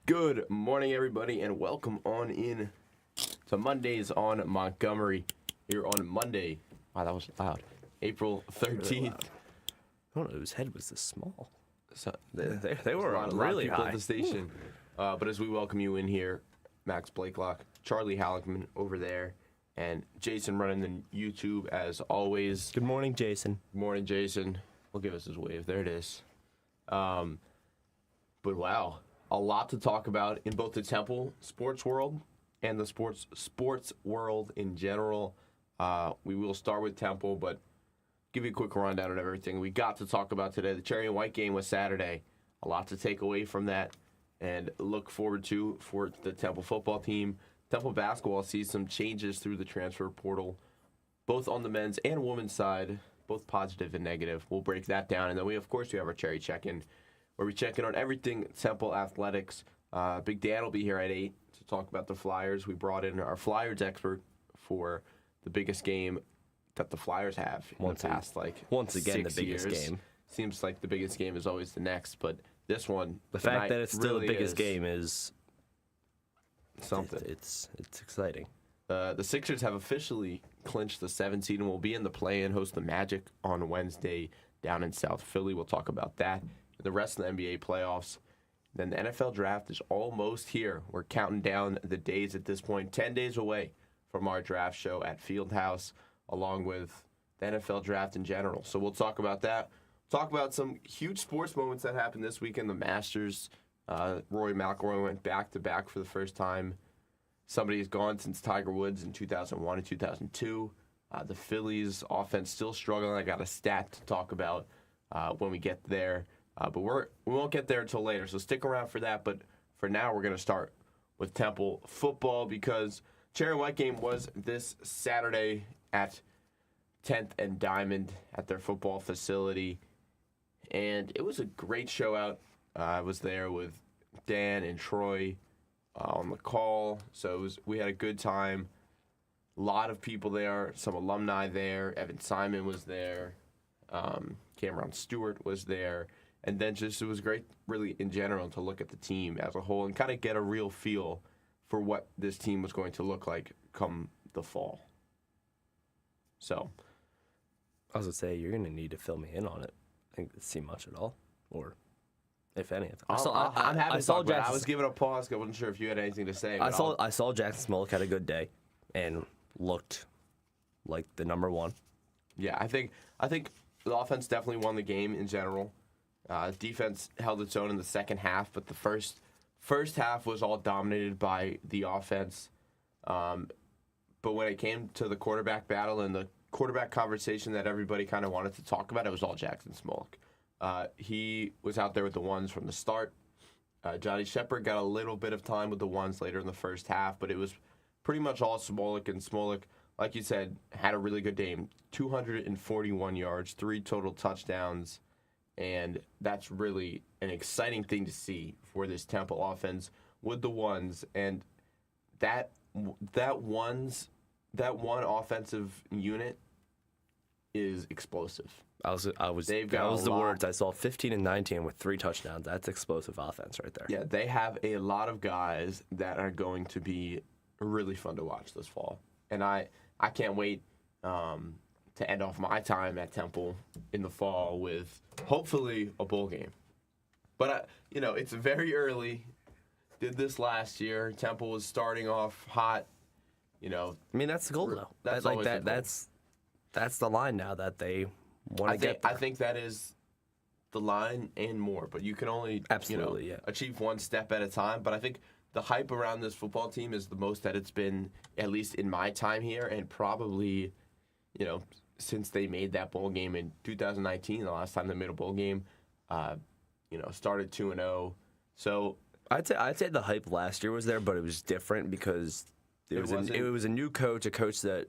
Good morning, everybody, and welcome on in to Mondays on Montgomery here on Monday. Wow, that was loud. April 13th. I don't know whose head was this small. So, They were a lot really of people high. at the station. But as we welcome you in here, Max Blakelock, Charlie Halleckman over there, and Jason running the YouTube as always. Good morning, Jason. Good morning, Jason. We'll give us his wave. There it is. But wow, a lot to talk about in both the Temple sports world and the sports world in general. We will start with Temple, but give you a quick rundown of everything we got to talk about today. The Cherry and White game was Saturday. A lot to take away from that and look forward to for the Temple football team. Temple basketball sees some changes through the transfer portal, both on the men's and women's side, both positive and negative. We'll break that down. And then we have our Cherry check-in, where we check in on everything Temple athletics. Big Dan will be here at 8 to talk about the Flyers. We brought in our Flyers expert for the biggest game that the Flyers have in the past, once again, 6 the biggest years. game. Seems like the biggest game is always the next, but this one, The fact that it's still really the biggest is game is something. It's exciting. The Sixers have officially clinched the 7th seed and will be in the play-in, host the Magic on Wednesday down in South Philly. We'll talk about that. The rest of the NBA playoffs. Then the NFL draft is almost here. We're counting down the days at this point, 10 days away from our draft show at Fieldhouse, along with the NFL draft in general. So we'll talk about that. Talk about some huge sports moments that happened this weekend. The Masters, Rory McIlroy went back-to-back for the first time. Somebody has gone since Tiger Woods in 2001 and 2002. The Phillies offense still struggling. I got a stat to talk about when we get there. But we won't get there until later, so stick around for that. But for now, we're going to start with Temple football because Cherry and White game was this Saturday at 10th and Diamond at their football facility. And it was a great show out. I was there with Dan and Troy on the call, so we had a good time. A lot of people there, some alumni there. Evan Simon was there. Cameron Stewart was there. And then it was great, really, in general, to look at the team as a whole and kind of get a real feel for what this team was going to look like come the fall. So, I was going to say, you're going to need to fill me in on it. I think it's see much at all, or if anything. I'm happy to talk about it. I was giving a pause. I wasn't sure if you had anything to say. I saw Jackson Smolik had a good day and looked like the number one. Yeah, I think the offense definitely won the game in general. Defense held its own in the second half, but the first half was all dominated by the offense. But when it came to the quarterback battle and the quarterback conversation that everybody kind of wanted to talk about, it was all Jackson Smolik. He was out there with the ones from the start. Johnny Shepard got a little bit of time with the ones later in the first half, but it was pretty much all Smolik. And Smolik, like you said, had a really good game. 241 yards, 3 total touchdowns. And that's really an exciting thing to see for this Temple offense with the ones. And that one offensive unit is explosive. That was the words I saw. 15 and 19 with 3 touchdowns. That's explosive offense right there. Yeah, they have a lot of guys that are going to be really fun to watch this fall. And I can't wait to end off my time at Temple in the fall with hopefully a bowl game. But, it's very early. Did this last year. Temple was starting off hot. I mean, that's the goal, though. That's like that. That's the line now that they want to get there. I think that is the line and more. But you can only achieve one step at a time. But I think the hype around this football team is the most that it's been, at least in my time here, and probably, since they made that bowl game in 2019, the last time they made a bowl game, started 2-0. So I'd say the hype last year was there, but it was different because it was a new coach, a coach that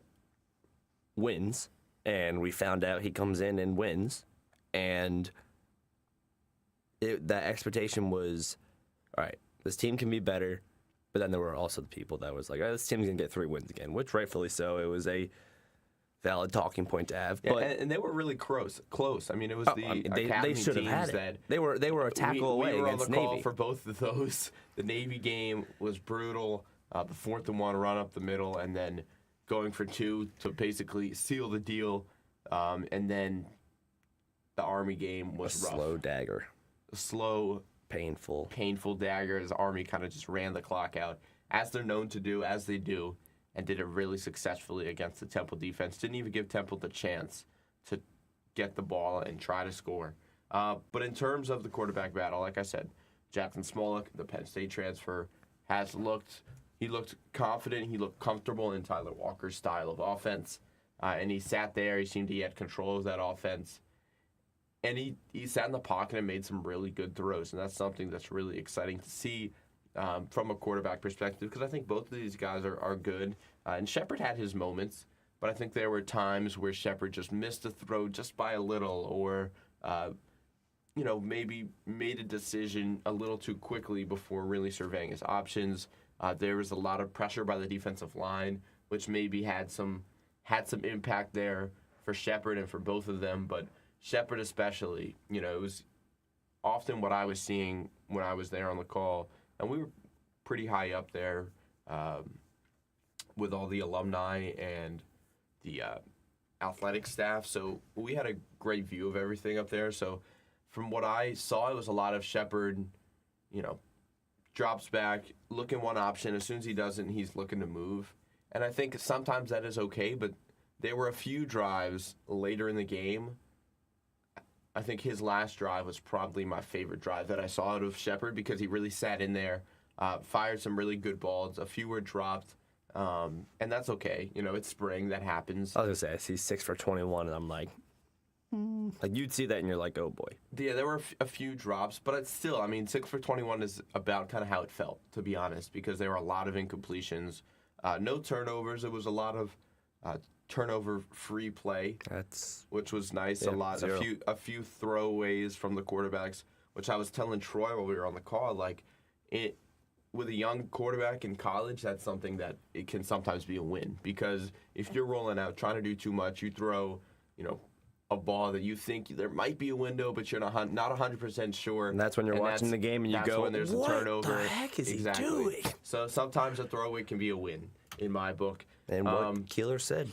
wins, and we found out he comes in and wins, and that expectation was, all right, this team can be better, but then there were also the people that was like, oh, this team's going to get 3 wins again, which rightfully so. It was a valid talking point to have. Yeah, But and they were really close. I mean, it was they should have had it. They were a tackle away we were against on the call Navy. for both of those. The Navy game was brutal. The 4th and 1 run up the middle, and then going for 2 to basically seal the deal. And then the Army game was rough. Slow dagger. Slow, painful dagger as Army kind of just ran the clock out, as they're known to do, as they do, and did it really successfully against the Temple defense. Didn't even give Temple the chance to get the ball and try to score. But in terms of the quarterback battle, like I said, Jackson Smolik, the Penn State transfer, he looked confident, he looked comfortable in Tyler Walker's style of offense. And he sat there, he seemed he had control of that offense. And he sat in the pocket and made some really good throws. And that's something that's really exciting to see from a quarterback perspective, because I think both of these guys are good. And Shepard had his moments, but I think there were times where Shepard just missed a throw just by a little, or maybe made a decision a little too quickly before really surveying his options. There was a lot of pressure by the defensive line, which maybe had some impact there for Shepard and for both of them. But Shepard especially, it was often what I was seeing when I was there on the call, and we were pretty high up there with all the alumni and the athletic staff. So we had a great view of everything up there. So from what I saw, it was a lot of Shepard, drops back, looking one option. As soon as he doesn't, he's looking to move. And I think sometimes that is okay, but there were a few drives later in the game. I think his last drive was probably my favorite drive that I saw out of Shepard, because he really sat in there, fired some really good balls. A few were dropped, and that's okay. It's spring. That happens. I was going to say, I see 6 for 21, and I'm like you'd see that and you're like, oh boy. Yeah, there were a few drops, but it's still, 6 for 21 is about kind of how it felt, to be honest, because there were a lot of incompletions. No turnovers. It was a lot of turnover-free play, which was nice. Yeah, a few throwaways from the quarterbacks, which I was telling Troy while we were on the call. With a young quarterback in college, that's something that it can sometimes be a win, because if you're rolling out trying to do too much, you throw, a ball that you think there might be a window, but you're not 100% sure. And that's when you're watching the game and you go, when there's a turnover. What the heck is he doing? So sometimes a throwaway can be a win, in my book. And what Keeler said,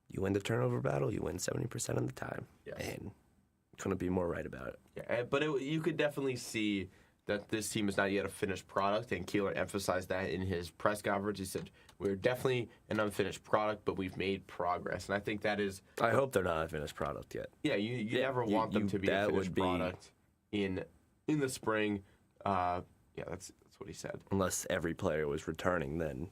you win the turnover battle, you win 70% of the time. Yes. And couldn't be more right about it. Yeah, but you could definitely see that this team is not yet a finished product, and Keeler emphasized that in his press conference. He said, we're definitely an unfinished product, but we've made progress. And I think that is... I hope they're not a finished product yet. Yeah, you never want them to be a finished product in the spring. That's what he said. Unless every player was returning, then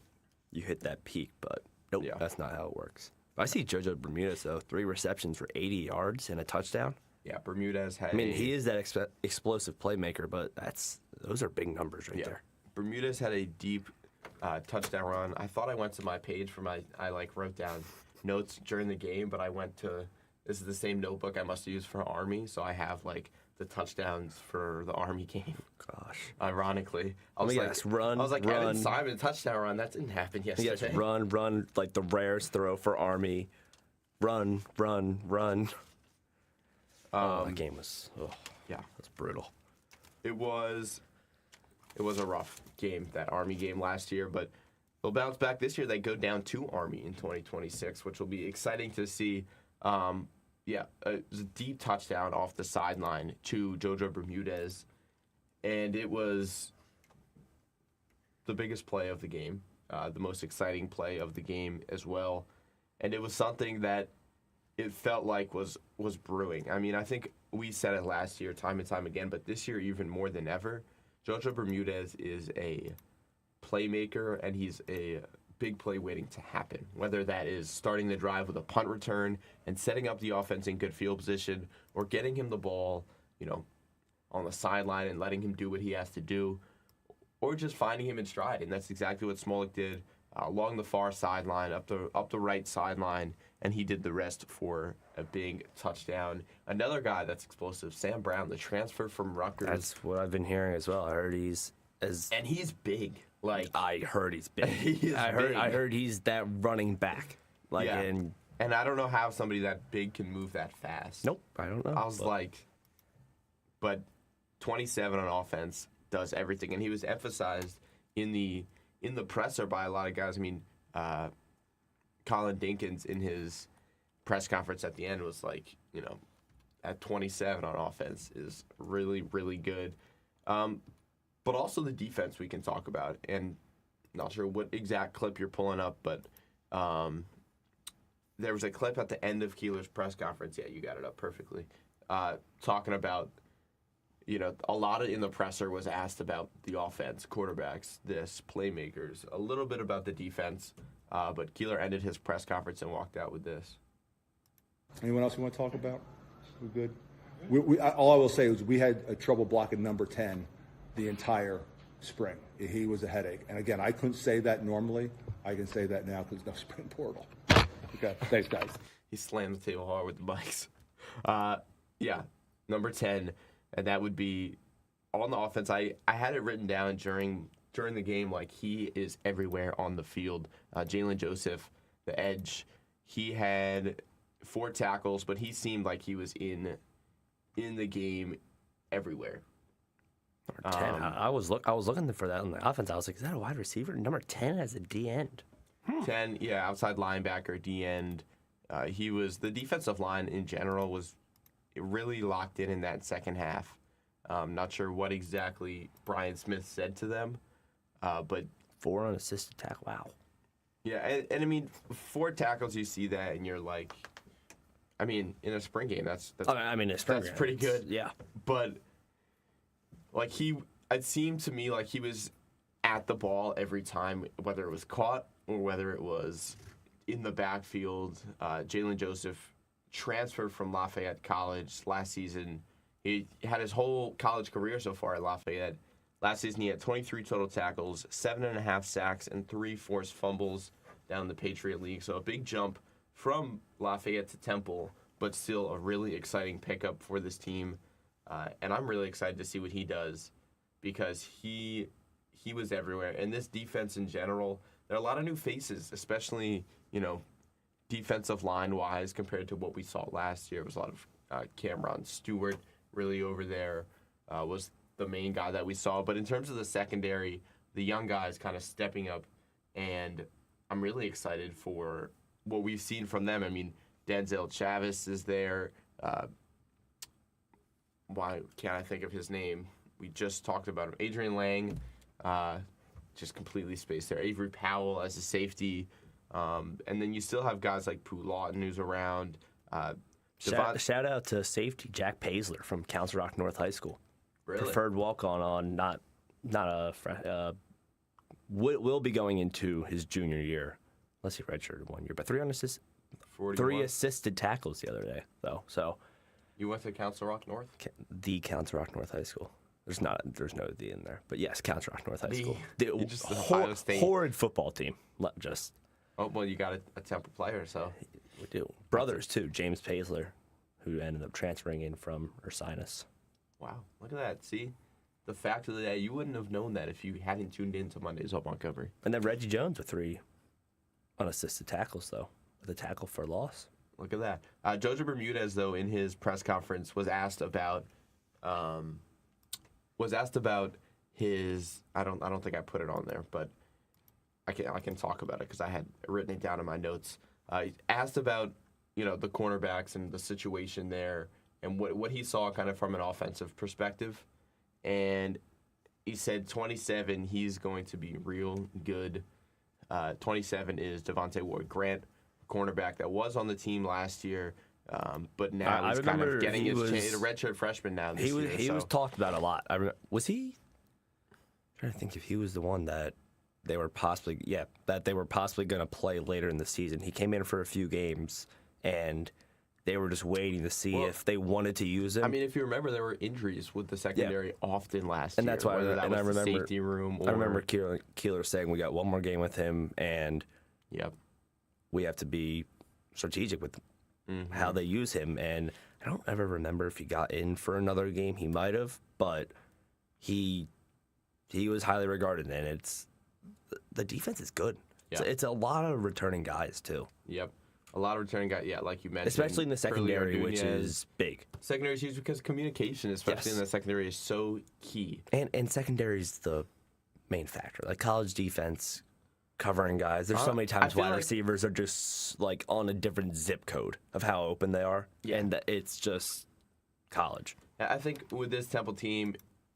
you hit that peak, but nope, That's not how it works. I see JoJo Bermudez, though, 3 receptions for 80 yards and a touchdown. Yeah, Bermudez had... he is that explosive playmaker, but those are big numbers right there. Bermudez had a deep touchdown run. I thought I went to my page for I wrote down notes during the game, but I went to... This is the same notebook I must use for Army, so I have, the touchdowns for the Army game. Gosh. Ironically. I was like, run. Evan Simon, touchdown run. That didn't happen yesterday. Yes, run, like the rarest throw for Army. Run. That game was, that's brutal. It was a rough game, that Army game last year, but they'll bounce back this year. They go down to Army in 2026, which will be exciting to see. It was a deep touchdown off the sideline to JoJo Bermudez, and it was the biggest play of the game, the most exciting play of the game as well, and it was something that it felt like was brewing. I think we said it last year time and time again, but this year even more than ever, JoJo Bermudez is a playmaker, and he's a big play waiting to happen, whether that is starting the drive with a punt return and setting up the offense in good field position, or getting him the ball, on the sideline and letting him do what he has to do, or just finding him in stride. And that's exactly what Smolik did along the far sideline, up the right sideline, and he did the rest for a big touchdown. Another guy that's explosive, Sam Brown, the transfer from Rutgers. That's what I've been hearing as well. I heard he's big. I heard he's big. I heard he's that running back. And And I don't know how somebody that big can move that fast. Nope, I don't know. I was but 27 on offense does everything, and he was emphasized in the presser by a lot of guys. I mean, Colin Dinkins in his press conference at the end was like, at 27 on offense is really, really good. But also the defense we can talk about, and not sure what exact clip you're pulling up, but there was a clip at the end of Keeler's press conference. Yeah, you got it up perfectly. Talking about, a lot in the presser was asked about the offense, quarterbacks, playmakers, a little bit about the defense. But Keeler ended his press conference and walked out with this. Anyone else you want to talk about? We're good? All I will say is we had a trouble blocking number 10 the entire spring. He was a headache. And again, I couldn't say that normally. I can say that now because no spring portal. Okay, thanks, guys. He slammed the table hard with the mics. Yeah, number 10, and that would be on the offense. I had it written down during the game, like he is everywhere on the field. Jalen Joseph, the edge, he had 4 tackles, but he seemed like he was in the game everywhere. Number 10. I was looking for that on the offense. I was like, is that a wide receiver? Number 10 as a D end. 10, yeah, outside linebacker, D end. He was the defensive line in general was really locked in that second half. Not sure what exactly Brian Smith said to them, but 4 unassisted tackle. Wow. Yeah, and I mean 4 tackles. You see that, and you're like, I mean, in a spring game, that's pretty good. Yeah, but like it seemed to me like he was at the ball every time, whether it was caught or whether it was in the backfield. Jalen Joseph transferred from Lafayette College last season. He had his whole college career so far at Lafayette. Last season, he had 23 total tackles, 7.5 sacks, and 3 forced fumbles down the Patriot League. So a big jump from Lafayette to Temple, but still a really exciting pickup for this team. And I'm really excited to see what he does because he was everywhere. And this defense in general, there are a lot of new faces, especially, defensive line-wise compared to what we saw last year. It was a lot of Cameron Stewart really over there was the main guy that we saw. But in terms of the secondary, the young guys kind of stepping up, and I'm really excited for what we've seen from them. I mean, Denzel Chavis is there. Why can't I think of his name? We just talked about him. Adrian Lang, just completely spaced there. Avery Powell as a safety. And then you still have guys like Pooh Lawton who's around. Shout out to safety Jack Paisler from Council Rock North High School. Really? Preferred walk-on, not will be going into his junior year, unless he redshirted 1 year. But 3 assisted tackles the other day, though. So you went to Council Rock North? The Council Rock North High School. There's no D in there, but yes, Council Rock North High School. Horrid football team. Oh, well, you got a Temple player, so. We do. Brothers, too. James Paisler, who ended up transferring in from Ursinus. Wow, look at that. See? The fact of the day, you wouldn't have known that if you hadn't tuned in to Mondays on Montgomery. And then Reggie Jones with 3 unassisted tackles, though, with a tackle for loss. Look at that. Jojo Bermudez, though, in his press conference was asked about his. I don't think I put it on there, but I can talk about it because I had written it down in my notes. Asked about the cornerbacks and the situation there and what he saw kind of from an offensive perspective, and he said 27 he's going to be real good. 27 is Devontae Ward-Grant, cornerback that was on the team last year, but now he's kind of getting his chance. A redshirt freshman now this year. He was talked about a lot. Was he? I'm trying to think if he was the one that they were possibly going to play later in the season. He came in for a few games, and they were just waiting to see if they wanted to use him. I mean, if you remember, there were injuries with the secondary often last year. And that's why I remember the safety room. I remember Keeler saying we got one more game with him, and we have to be strategic with how they use him. And I don't ever remember if he got in for another game. He might have, but he was highly regarded, and the defense is good. Yep. It's a lot of returning guys, too. Yep. A lot of returning guys, yeah, like you mentioned. Especially in the secondary, Curly which Ordonez. is big. Secondary is huge because communication, especially Yes. in the secondary, is so key. And secondary is the main factor. Like college defense, covering guys. There's so many I times feel wide like- receivers are just like on a different zip code of how open they are. Yeah. And that it's just college. I think with this Temple team,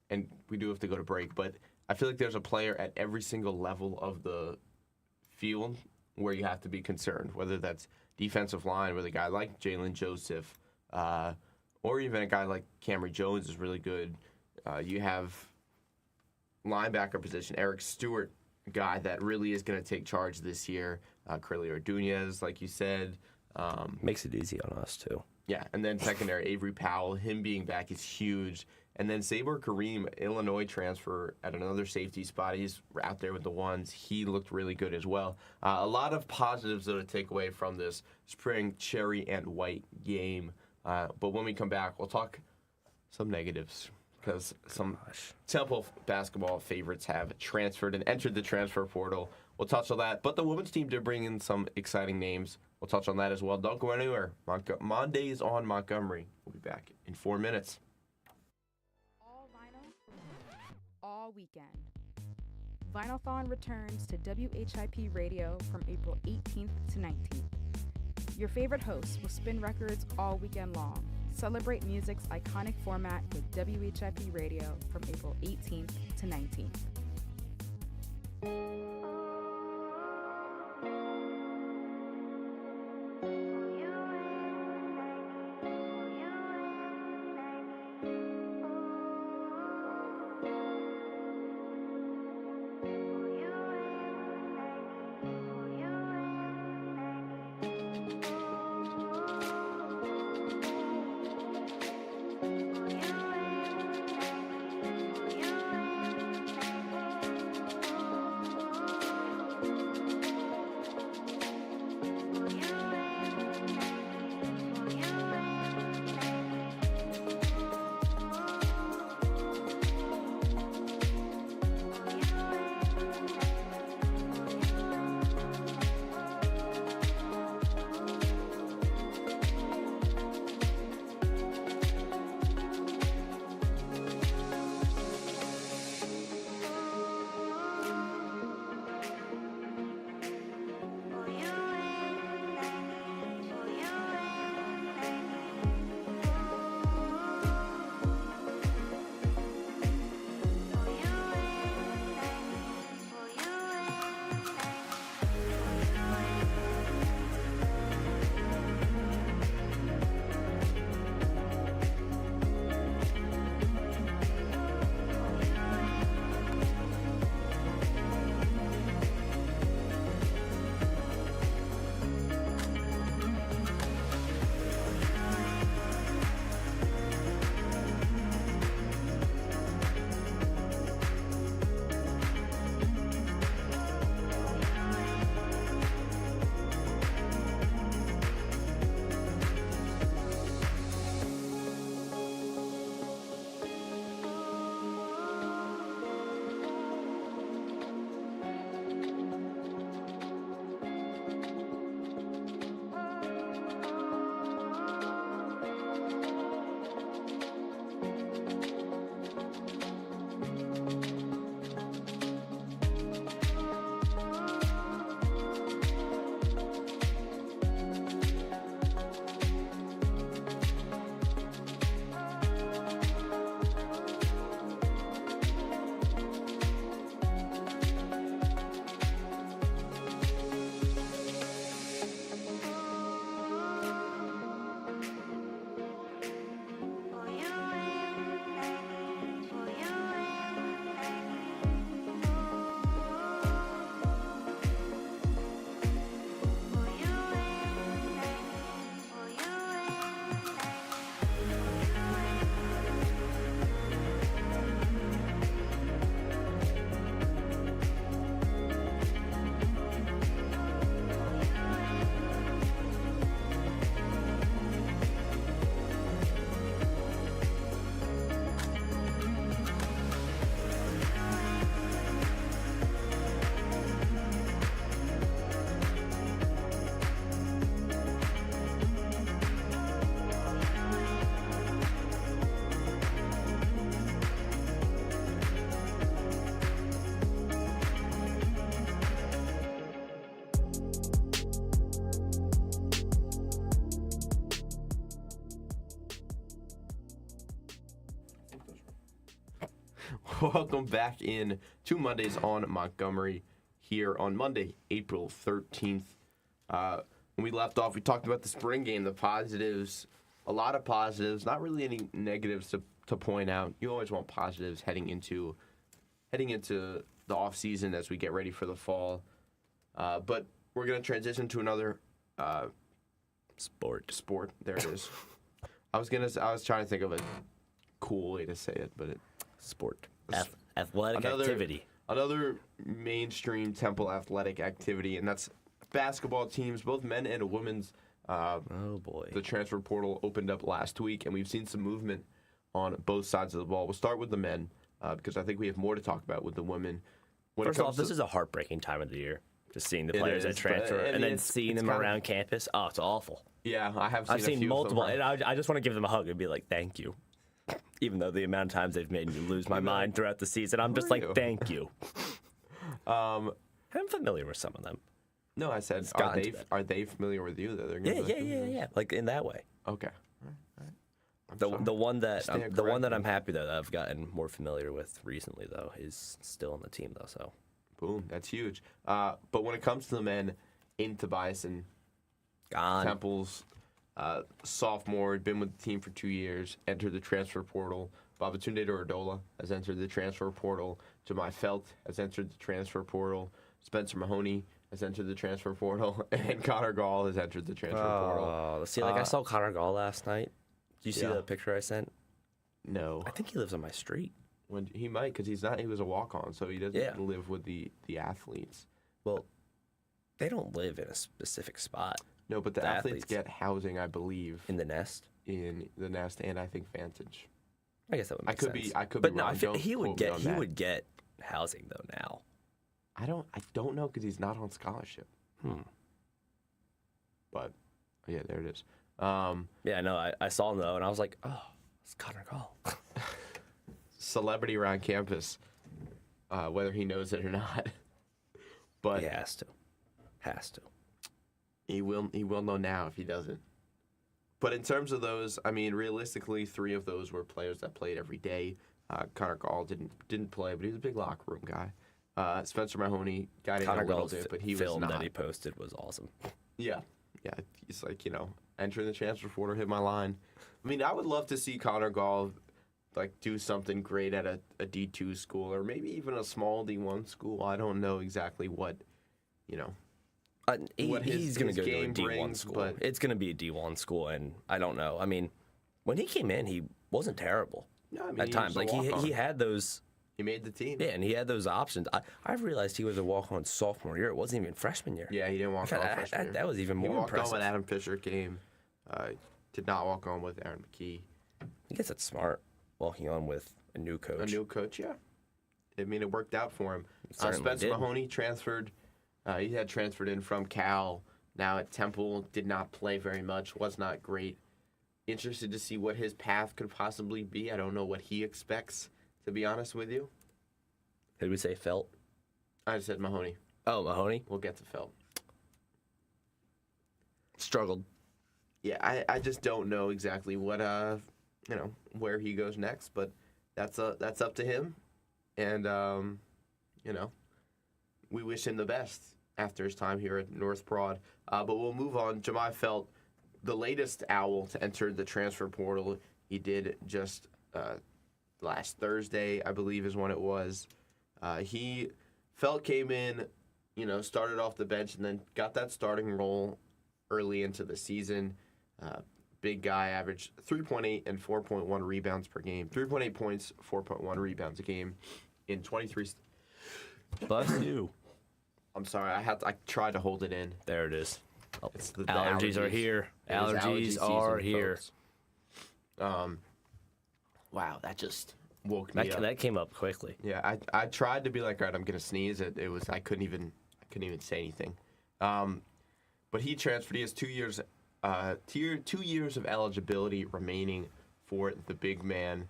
and we do have to go to break, but I feel like there's a player at every single level of the field where you have to be concerned, whether that's defensive line with a guy like Jalen Joseph, or even a guy like Cameron Jones is really good. You have linebacker position, Eric Stewart, a guy that really is going to take charge this year. Curly Ordonez, like you said. Makes it easy on us too. Yeah, and then secondary, Avery Powell, him being back is huge. And then Saber Kareem, Illinois transfer at another safety spot. He's out there with the ones. He looked really good as well. A lot of positives, though, to take away from this spring cherry and white game. But when we come back, we'll talk some negatives because some Temple basketball favorites have transferred and entered the transfer portal. We'll touch on that. But the women's team did bring in some exciting names. We'll touch on that as well. Don't go anywhere. Mondays on Montgomery. We'll be back in 4 minutes. All vinyl, all weekend. Vinylthon returns to WHIP Radio from April 18th to 19th. Your favorite hosts will spin records all weekend long. Celebrate music's iconic format with WHIP Radio from April 18th to 19th. Welcome back in to Mondays on Montgomery here on Monday, April 13th. When we left off, we talked about the spring game, the positives, a lot of positives, not really any negatives to point out. You always want positives heading into the offseason as we get ready for the fall. But we're going to transition to another sport. There it is. I was trying to think of a cool way to say it, but sport. Athletic activity. Another mainstream Temple athletic activity, and that's basketball teams, both men and women's. Oh boy. The transfer portal opened up last week, and we've seen some movement on both sides of the ball. We'll start with the men, because I think we have more to talk about with the women. First off, this is a heartbreaking time of the year. Just seeing the players that transfer and then seeing them around campus. Oh, it's awful. Yeah, I've seen multiple, and I just want to give them a hug and be like, thank you. Even though the amount of times they've made me lose my mind throughout the season, I'm just like, thank you. I'm familiar with some of them. No, I said, are they familiar with you? Yeah. Like in that way. Okay. The one that I'm happy that I've gotten more familiar with recently though is still on the team though. So, boom, that's huge. But when it comes to the men, in Tobias and Temple's sophomore, been with the team for 2 years, entered the transfer portal. Babatunde Dorodola has entered the transfer portal. Jemai Felt has entered the transfer portal. Spencer Mahoney has entered the transfer portal. And Connor Gall has entered the transfer portal. Oh, see, I saw Connor Gall last night. Did you see the picture I sent? No. I think he lives on my street. He might, because he was a walk-on, so he doesn't live with the athletes. Well, they don't live in a specific spot. No, but the athletes get housing, I believe. In the Nest? In the Nest, and I think Vantage. I guess that would make sense. I could be wrong. No, he would get housing though now. I don't know because he's not on scholarship. But yeah, there it is. Yeah, no, I saw him though, and I was like, oh, it's Connor Gall. Celebrity around campus, whether he knows it or not. But he has to. He will know now if he doesn't. But in terms of those, I mean, realistically, 3 of those were players that played every day. Connor Gall didn't play, but he was a big locker room guy. Spencer Mahoney got in a little bit, but he was not. Film that he posted was awesome. Yeah. He's like, entering the transfer portal, hit my line. I mean, I would love to see Connor Gall do something great at a D2 school or maybe even a small D1 school. I don't know exactly what, he's going to go to a D1 school. But it's going to be a D1 school, and I don't know. I mean, when he came in, he wasn't terrible. No, I mean, at times, he had those. He made the team. Yeah, and he had those options. I've realized he was a walk-on sophomore year. It wasn't even freshman year. Yeah, he didn't walk on freshman year. That was even more impressive. He walked on when Adam Fisher came. Did not walk on with Aaron McKee. I guess that's smart, walking on with a new coach. A new coach, yeah. I mean, it worked out for him. Spencer Mahoney transferred. He had transferred in from Cal. Now at Temple, did not play very much. Was not great. Interested to see what his path could possibly be. I don't know what he expects, to be honest with you. Did we say Felt? I said Mahoney. Oh, Mahoney? We'll get to Felt. Struggled. Yeah, I just don't know exactly what where he goes next, but that's up to him, and we wish him the best after his time here at North Broad. But we'll move on. Jemai Felt, the latest Owl to enter the transfer portal. He did just last Thursday, I believe, is when it was. Felt came in, started off the bench and then got that starting role early into the season. Big guy, averaged 3.8 and 4.1 rebounds per game. 3.8 points, 4.1 rebounds a game in 23. Bless you. I'm sorry, I tried to hold it in. There it is. It's the allergies are here. Allergies are here. Wow, that just woke me up. That came up quickly. Yeah, I tried to be like, all right, I'm gonna sneeze. It was I couldn't even say anything. But he transferred. He has 2 years. 2 years of eligibility remaining for the big man.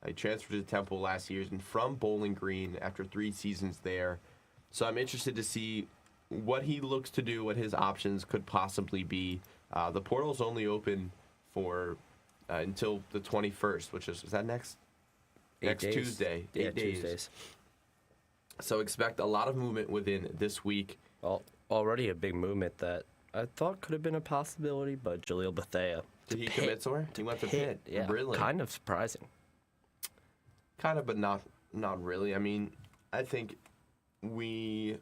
He transferred to Temple last year and from Bowling Green after 3 seasons there. So I'm interested to see what he looks to do, what his options could possibly be. The portal's only open for until the 21st, which is that next? next days. Tuesday. Yeah, 8 days. Tuesdays. So expect a lot of movement within this week. Already a big movement that I thought could have been a possibility, but Jaleel Bethea. Did he commit somewhere? He went to Pitt. Yeah, Really? kind of surprising. Kind of, but not really. I mean, I think there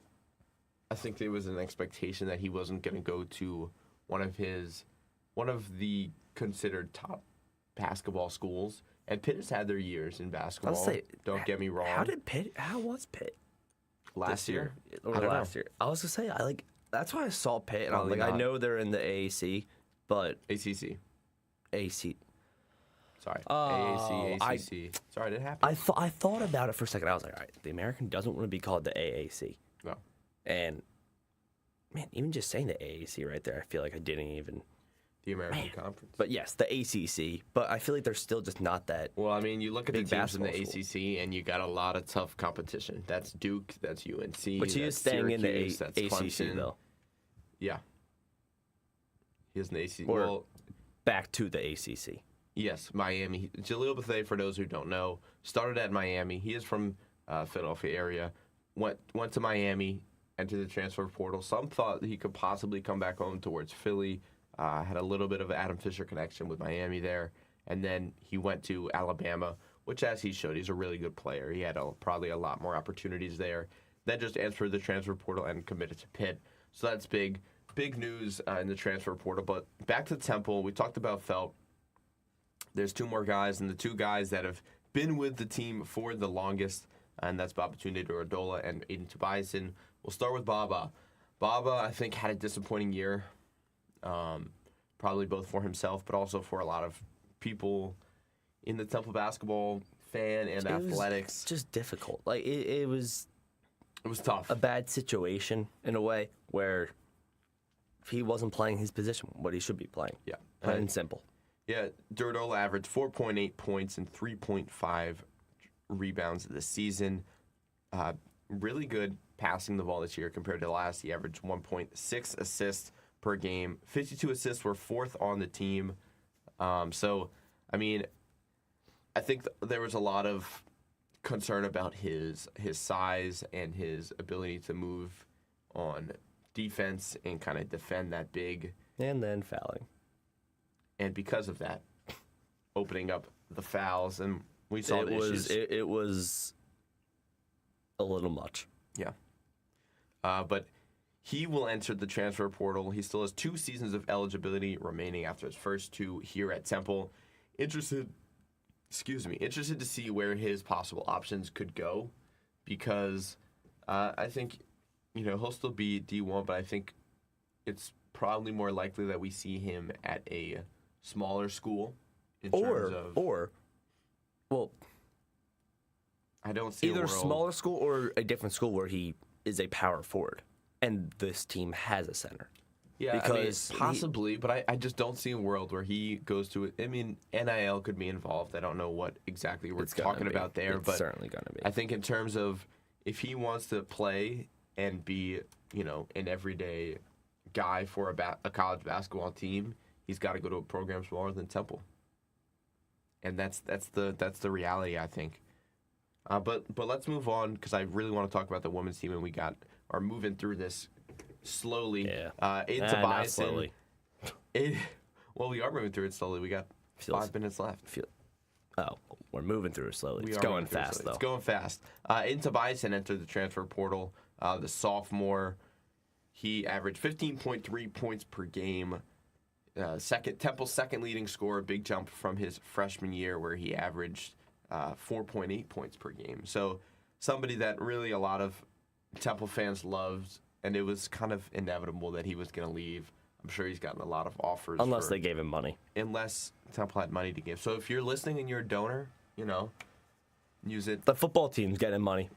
was an expectation that he wasn't going to go to one of the considered top basketball schools. And Pitt has had their years in basketball. Don't get me wrong. How was Pitt last year? Or last year? I was gonna say that's why I saw Pitt and I was like, I know they're in the AAC, but ACC. AC. Sorry. Oh, ACC. Sorry, that happened. I thought about it for a second. I was like, all right, the American doesn't want to be called the AAC. No. And man, even just saying the AAC right there, I feel like I didn't even. The American Conference. But yes, the ACC. But I feel like they're still just not that. Well, I mean, you look at the big teams in the basketball ACC, and you got a lot of tough competition. That's Duke. That's UNC. But he is that's staying in the Syracuse, that's ACC Clemson. though. Yeah. He is in the ACC. Or Well, back to the ACC. yes, Miami. Jaleel Bethea, for those who don't know, started at Miami. He is from Philadelphia area. Went to Miami, entered the transfer portal. Some thought he could possibly come back home towards Philly. Had a little bit of an Adam Fisher connection with Miami there. And then he went to Alabama, which, as he showed, he's a really good player. He had probably a lot more opportunities there. Then just entered the transfer portal and committed to Pitt. So that's big news in the transfer portal. But back to Temple, we talked about Felt. There's two more guys, and the two guys that have been with the team for the longest, and that's Babatunde Duradola and Aiden Tobiasen. We'll start with Baba. Baba, I think, had a disappointing year. Probably both for himself, but also for a lot of people in the Temple basketball fan and athletics. Was just difficult. Like it was tough. A bad situation in a way where he wasn't playing his position, what he should be playing. Yeah, plain and simple. Yeah, Duradola averaged 4.8 points and 3.5 rebounds this season. Really good passing the ball this year compared to last. He averaged 1.6 assists per game. 52 assists were fourth on the team. So, I mean, I think there was a lot of concern about his size and his ability to move on defense and kind of defend that big. And then fouling. And because of that, opening up the fouls, and we saw the issues. It was a little much. Yeah. But he will enter the transfer portal. He still has 2 seasons of eligibility remaining after his first 2 here at Temple. Interested to see where his possible options could go, because I think, he'll still be D1, but I think it's probably more likely that we see him at a smaller school in terms of... Well, I don't see either a smaller school or a different school where he is a power forward, and this team has a center. Yeah, because possibly, but I just don't see a world where he goes to it. I mean, NIL could be involved. I don't know what exactly we're talking about there, but certainly going to be. I think in terms of if he wants to play and be, an everyday guy for a college basketball team, he's got to go to a program smaller than Temple. And that's the reality, I think. But let's move on, because I really want to talk about the women's team, and we are moving through this slowly. Yeah. Aiden Not Tobiasen. slowly. Well, we are moving through it slowly. We got 5 minutes left. We're moving through it slowly. It's going fast, though. It's going fast. Aiden Tobiasen entered the transfer portal. The sophomore, he averaged 15.3 points per game. Temple's second leading scorer, big jump from his freshman year, where he averaged 4.8 points per game. So somebody that really a lot of Temple fans loved, and it was kind of inevitable that he was going to leave. I'm sure he's gotten a lot of offers. Unless they gave him money. Unless Temple had money to give. So if you're listening and you're a donor, use it. The football team's getting money.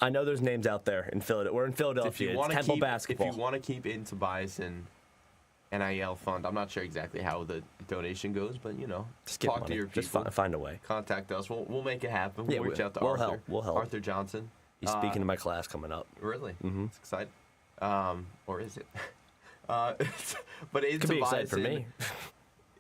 I know there's names out there in Philadelphia. We're in Philadelphia. It's Temple basketball. If you want to keep in Tobiasen NIL fund, I'm not sure exactly how the donation goes, but just talk to your people. Just find a way. Contact us. We'll make it happen. We'll reach out to we'll Arthur. We'll help. Arthur Johnson. He's speaking to my class coming up. Really? Mm-hmm. It's exciting. Or is it? But it's could be exciting for me.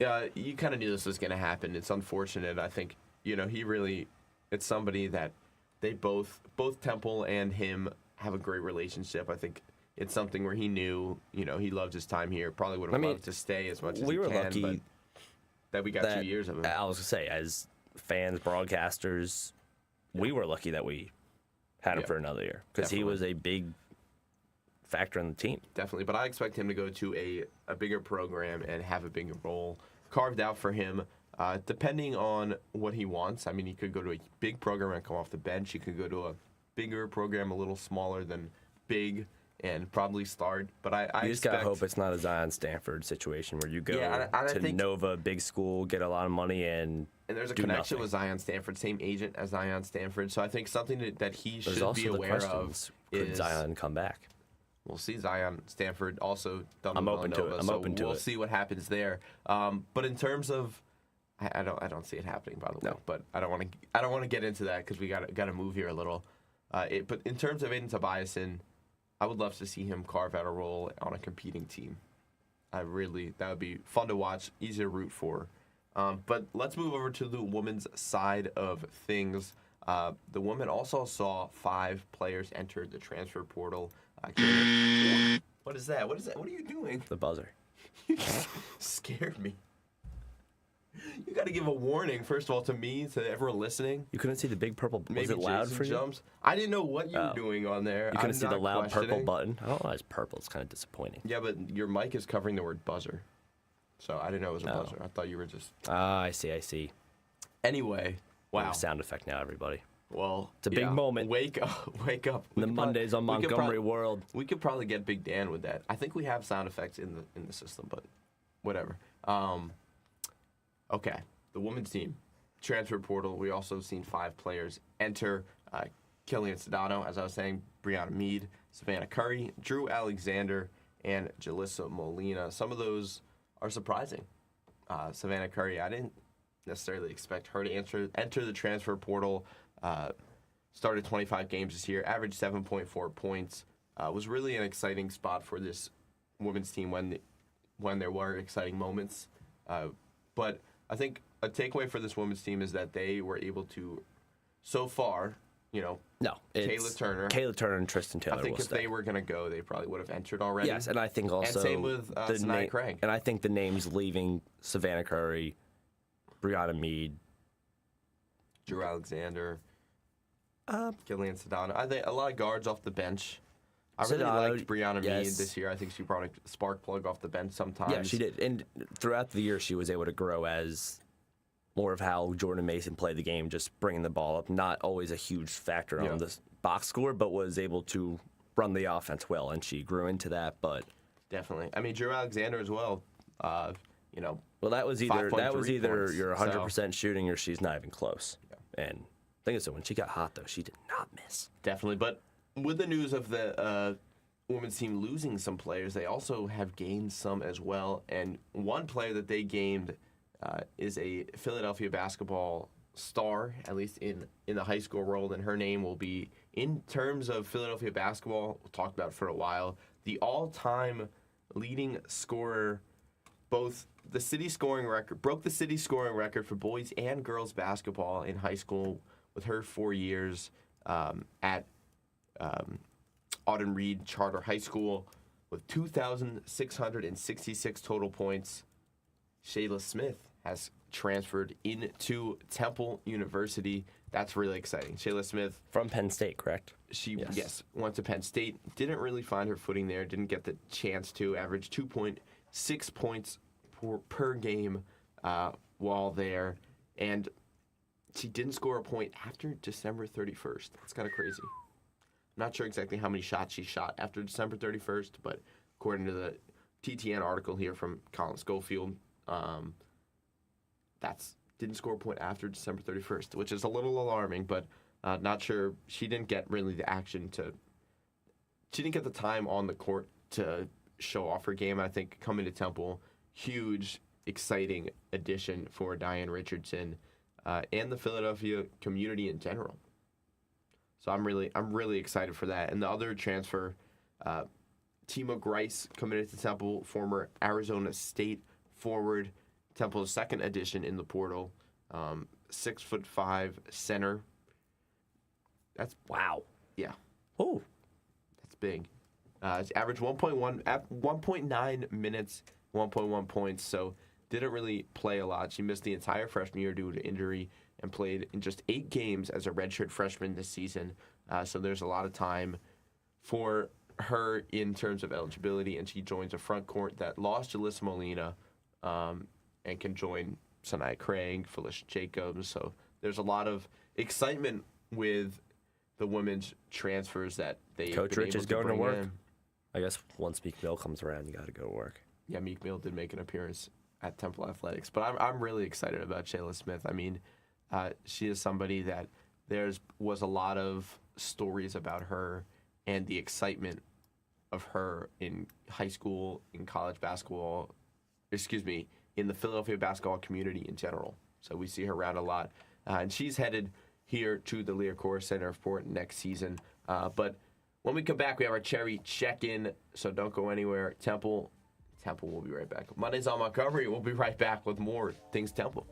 Yeah, you kind of knew this was going to happen. It's unfortunate. I think he really, it's somebody that they both Temple and him have a great relationship. I think it's something where he knew, he loved his time here. Probably would have loved to stay as much as we he were can, lucky but that we got 2 years of him. I was going to say, as fans, broadcasters, we were lucky that we had him for another year because he was a big factor in the team. Definitely, but I expect him to go to a bigger program and have a bigger role carved out for him, depending on what he wants. I mean, he could go to a big program and come off the bench. He could go to a bigger program, a little smaller than big, and probably start. But I just gotta hope it's not a Zion Stanford situation where you go I to think Nova, big school, get a lot of money, and there's a do connection nothing. with Zion Stanford, same agent as Zion Stanford. So I think something that he There's should also be the aware questions, of could is Zion come back? we'll see. Zion Stanford also done I'm with open to it. Villanova, I'm so open to we'll it. see what happens there. But in terms of, I don't see it happening, by the way. No. But I don't want to get into that because we got to move here a little. But in terms of Aiden Tobiasen, I would love to see him carve out a role on a competing team. That would be fun to watch, easy to root for. But let's move over to the women's side of things. The women also saw 5 players enter the transfer portal. What is that? What are you doing? The buzzer. You scared me. You got to give a warning, first of all, to me, to everyone listening. You couldn't see the big purple. Maybe Was it loud Jason for you? jumps. I didn't know what you were doing on there. You couldn't I'm see the not loud purple questioning. button. I don't know why it's purple. It's kind of disappointing. Yeah, but your mic is covering the word buzzer. So I didn't know it was a buzzer. I thought you were just... Ah, I see. Anyway, wow. Sound effect now, everybody. Well, it's a big moment. Wake up. The Mondays on Montgomery World. We could probably get Big Dan with that. I think we have sound effects in the system, but whatever. Okay, the women's team transfer portal. We also seen 5 players enter. Killian Sedano, as I was saying, Brianna Mead, Savannah Curry, Drew Alexander, and Jalissa Molina. Some of those are surprising. Savannah Curry, I didn't necessarily expect her to enter the transfer portal. Started 25 games this year, averaged 7.4 points. Was really an exciting spot for this women's team when there were exciting moments. But I think a takeaway for this women's team is that they were able to, so far, No, Kayla Turner and Tristan Taylor. I think if they were going to go, they probably would have entered already. Yes, and I think also and same with Sanaya Craig. And I think the names leaving Savannah Curry, Brianna Mead, Drew Alexander, Killian Sedano. I think a lot of guards off the bench. I really liked Brianna Mead this year. I think she brought a spark plug off the bench sometimes. Yeah, she did. And throughout the year, she was able to grow as more of how Jordan Mason played the game, just bringing the ball up. Not always a huge factor on the box score, but was able to run the offense well, and she grew into that. But definitely, I mean, Drew Alexander as well. Well, that was either points, you're 100% shooting or she's not even close. Yeah. And I think so. When she got hot, though, she did not miss. Definitely, but with the news of the women's team losing some players, they also have gained some as well. And one player that they gained is a Philadelphia basketball star, at least in the high school world, and her name will be, in terms of Philadelphia basketball, we'll talk about it for a while, the all-time leading scorer, broke the city scoring record for boys and girls basketball in high school with her 4 years at Auden Reed Charter High School with 2,666 total points. Shayla Smith has transferred into Temple University. That's really exciting. Shayla Smith. From Penn State, correct? She, yes, went to Penn State. Didn't really find her footing there. Didn't get the chance to. Averaged 2.6 points per game while there. And she didn't score a point after December 31st. That's kind of crazy. I'm not sure exactly how many shots she shot after December 31st, but according to the TTN article here from Colin Schofield, didn't score a point after December 31st, which is a little alarming, but not sure. She didn't get really the action she didn't get the time on the court to show off her game. I think coming to Temple, huge, exciting addition for Diane Richardson and the Philadelphia community in general. So I'm really excited for that. And the other transfer, Timo Grice committed to Temple, former Arizona State forward, Temple's second addition in the portal. 6'5" center. That's Wow. yeah, Oh. that's big. It's averaged 1.9 minutes, 1.1 points. So didn't really play a lot. She missed the entire freshman year due to injury and played in just 8 games as a redshirt freshman this season. So there's a lot of time for her in terms of eligibility, and she joins a front court that lost Jalissa Molina and can join Sanaya Craig, Felicia Jacobs. So there's a lot of excitement with the women's transfers that they've Coach been Rich able is to going to bring work. in. I guess once Meek Mill comes around, you got to go to work. Yeah, Meek Mill did make an appearance at Temple Athletics, but I'm really excited about Shayla Smith. I mean, she is somebody that was a lot of stories about her and the excitement of her in high school, in college basketball, in the Philadelphia basketball community in general. So we see her around a lot. And she's headed here to the Learcore Center for next season. But when we come back, we have our Cherry check-in, so don't go anywhere. Temple will be right back. Mondays on Montgomery, we'll be right back with more Things Temple.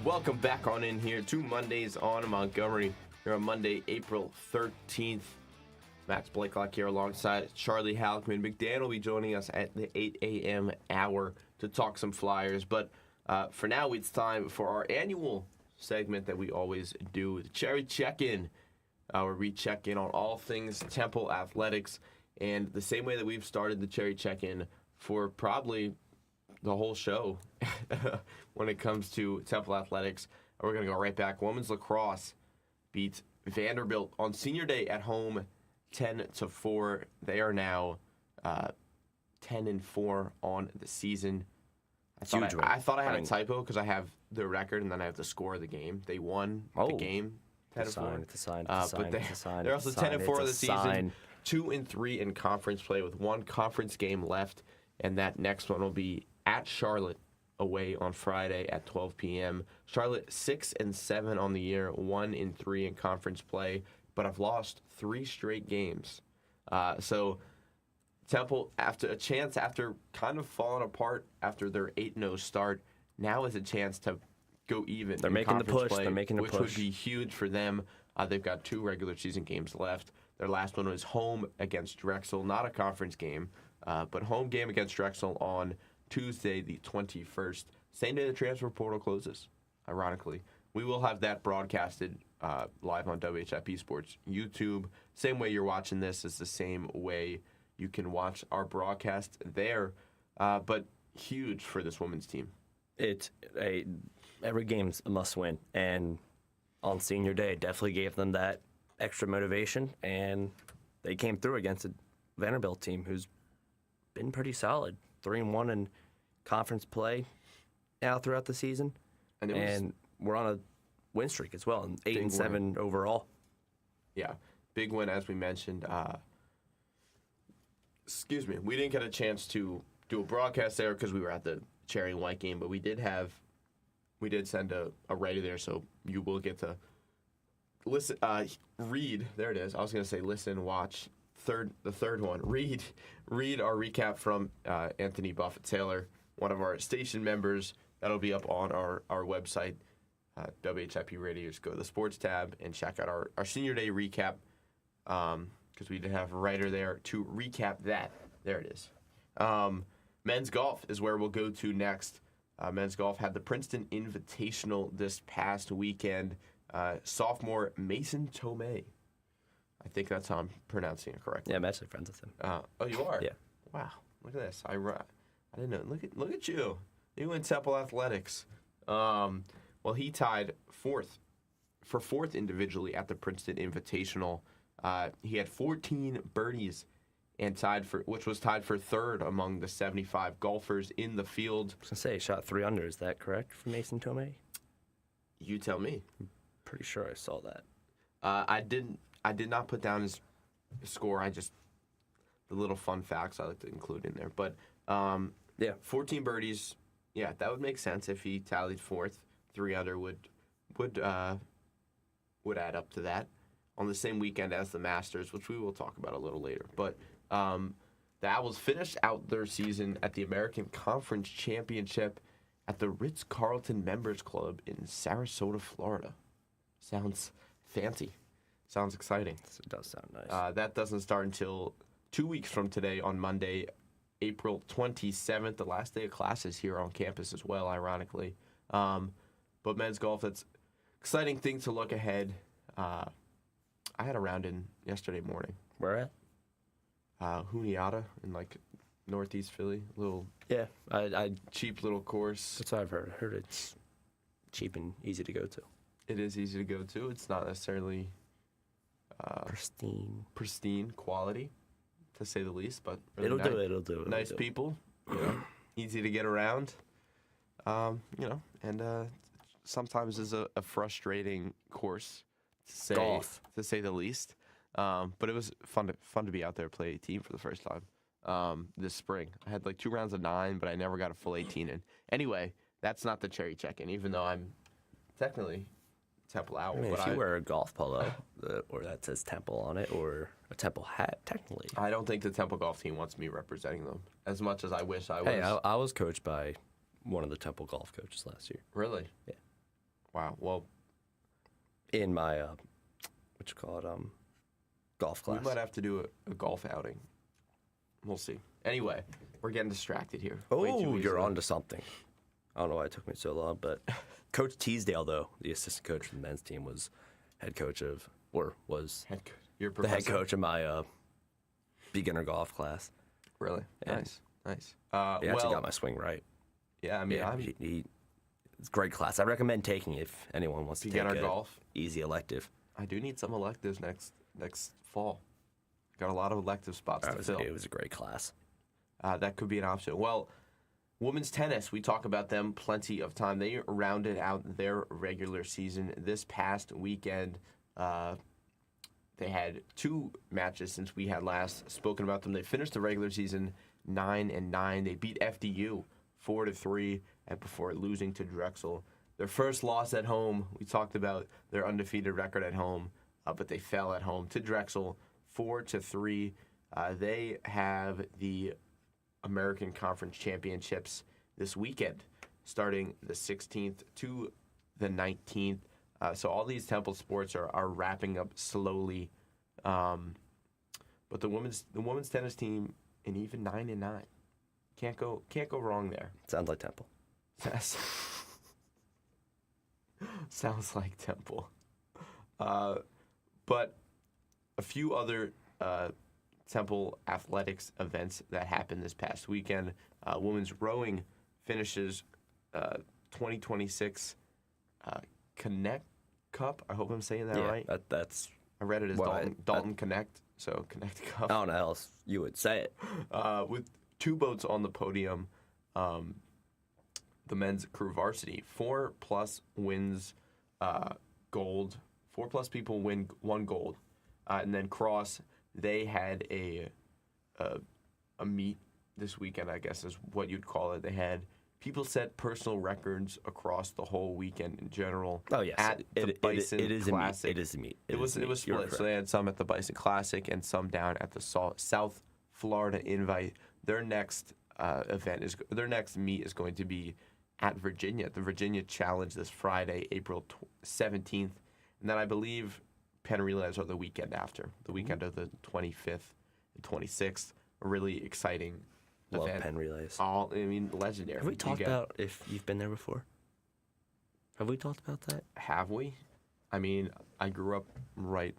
Welcome back on in here to Mondays on Montgomery. here on Monday, April 13th. Max Blakelock here alongside Charlie Halkman. McDan will be joining us at the 8 a.m. hour to talk some Flyers. But for now, it's time for our annual segment that we always do, the Cherry Check-In, where we check in on all things Temple Athletics. And the same way that we've started the Cherry Check-In for probably the whole show when it comes to Temple Athletics, we're going to go right back. Women's lacrosse beat Vanderbilt on senior day at home 10-4. They are now 10-4 on the season. I thought I had a typo because I have the record and then I have the score of the game. They won the game 10-4. It's a sign. They're also 10-4 of the season. 2-3 in conference play with one conference game left, and that next one will be at Charlotte away on Friday at 12 p.m. Charlotte 6-7 on the year, 1-3 in conference play, but I've lost 3 straight games. So Temple, after kind of falling apart after their 8-0 start, now is a chance to go even. They're making the push. Play, They're making the which push. Would be huge for them. They've got 2 regular season games left. Their last one was home against Drexel, not a conference game, but home game against Drexel on Tuesday, the 21st, same day the transfer portal closes, ironically. We will have that broadcasted live on WHIP Sports YouTube. Same way you're watching this is the same way you can watch our broadcast there, but huge for this women's team. Every game's a must-win, and on senior day, it definitely gave them that extra motivation, and they came through against a Vanderbilt team who's been pretty solid. 3-1 in conference play now throughout the season, and we're on a win streak as well, and 8-7 overall. Yeah, big win as we mentioned. We didn't get a chance to do a broadcast there because we were at the Cherry and White game, but we did send a writer there, so you will get to listen, read. There it is. I was going to say listen, watch. The third one. Read our recap from Anthony Buffett Taylor, one of our station members. That'll be up on our website, WHIP Radio. Just go to the sports tab and check out our senior day recap because we did have a writer there to recap that. There it is. Men's golf is where we'll go to next. Men's golf had the Princeton Invitational this past weekend. Sophomore Mason Tomei. I think that's how I'm pronouncing it correctly. Yeah, I'm actually friends with him. Oh, you are? Yeah. Wow, look at this. I didn't know. Look at you. You went Temple Athletics. Well, he tied fourth individually at the Princeton Invitational. He had 14 birdies and which was tied for third among the 75 golfers in the field. I was going to say, he shot 3 under. Is that correct for Mason Tomei? You tell me. Pretty sure I saw that. I did not put down his score. The little fun facts I like to include in there. But 14 birdies. Yeah, that would make sense if he tallied fourth. 3 under would add up to that on the same weekend as the Masters, which we will talk about a little later. But the Owls finished out their season at the American Conference Championship at the Ritz-Carlton Members Club in Sarasota, Florida. Sounds fancy. Sounds exciting. It does sound nice. That doesn't start until 2 weeks from today on Monday, April 27th, the last day of classes here on campus as well, ironically. But men's golf, that's an exciting thing to look ahead. I had a round in yesterday morning. Where at? Juniata in northeast Philly. I Cheap little course. That's what I've heard. I heard it's cheap and easy to go to. It is easy to go to. It's not necessarily pristine quality, to say the least, but really It'll do it. Nice people, easy to get around, and sometimes is a frustrating course to say the least. But it was fun to be out there play 18 for the first time this spring. I had 2 rounds of 9, but I never got a full 18 in. Anyway, that's not the cherry check-in, even though I'm technically Temple Owl. I mean, if you wear a golf polo or that says Temple on it, or a Temple hat, technically. I don't think the Temple golf team wants me representing them as much as I wish I was. Hey, I was coached by one of the Temple golf coaches last year. Really? Yeah. Wow. Well, in my golf class. We might have to do a golf outing. We'll see. Anyway, we're getting distracted here. Way too Oh, easily. you're onto something. I don't know why it took me so long, but Coach Teasdale, though, the assistant coach for the men's team, was Head coach. You're the head professor? coach of my beginner golf class. Really? Yeah. Nice. He actually got my swing right. Yeah, I mean, Yeah, it's a great class. I recommend taking it if anyone wants to take beginner a golf. easy elective. I do need some electives next fall. Got a lot of elective spots to fill. It was a great class. That could be an option. Well, women's tennis, we talk about them plenty of time. They rounded out their regular season this past weekend. They had 2 matches since we had last spoken about them. They finished the regular season 9-9. They beat FDU 4-3 and before losing to Drexel. Their first loss at home, we talked about their undefeated record at home, but they fell at home to Drexel 4-3. They have the American Conference Championships this weekend, starting the 16th to the 19th. So all these Temple sports are wrapping up slowly, but the women's tennis team, and even 9-9, can't go wrong there. Sounds like Temple. Sounds like Temple. But a few other Temple athletics events that happened this past weekend. Women's rowing finishes 2026 Connect Cup. I hope I'm saying that right. That's I read it as well, Dalton Connect, so Connect Cup. I don't know how else you would say it. With 2 boats on the podium, the men's crew varsity, 4+ wins gold. 4+ people win 1 gold, and then cross. They had a meet this weekend, I guess is what you'd call it. They had people set personal records across the whole weekend in general. Oh yes, at the Bison it is Classic. It is a meet. It was split. So they had some at the Bison Classic and some down at the South Florida Invite. Their next their next meet is going to be at Virginia, the Virginia Challenge this Friday, April 17th, and then I believe Penn Relays are the weekend after, the weekend of the 25th and 26th. A really exciting Love event. Penn Relays. Legendary. Have we talked about if you've been there before? Have we talked about that? Have we? I mean, I grew up right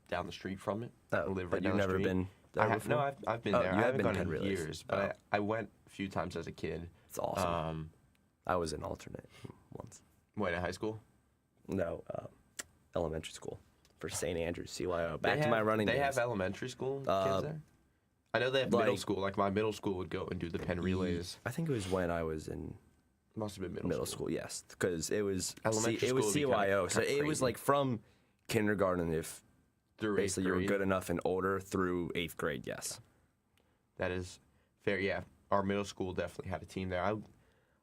down the street from it. I live right but you've down the never street. been there before? No, I've been there. You I have haven't been gone Penn in Relays. years, but I went a few times as a kid. It's awesome. I was an alternate once. Wait, in high school? No, elementary school for St. Andrews, CYO. Back to my running They days. have elementary school kids there? I know they have middle school. Like my middle school would go and do the Penn Relays. I think it was when I was in Must have been middle school, yes, because it was Elementary it was school would be CYO, so kinda it was crazy. like from kindergarten, if Through basically you were 8th good grade. enough and older, through 8th grade. Yes, That is fair. Yeah, our middle school definitely had a team there.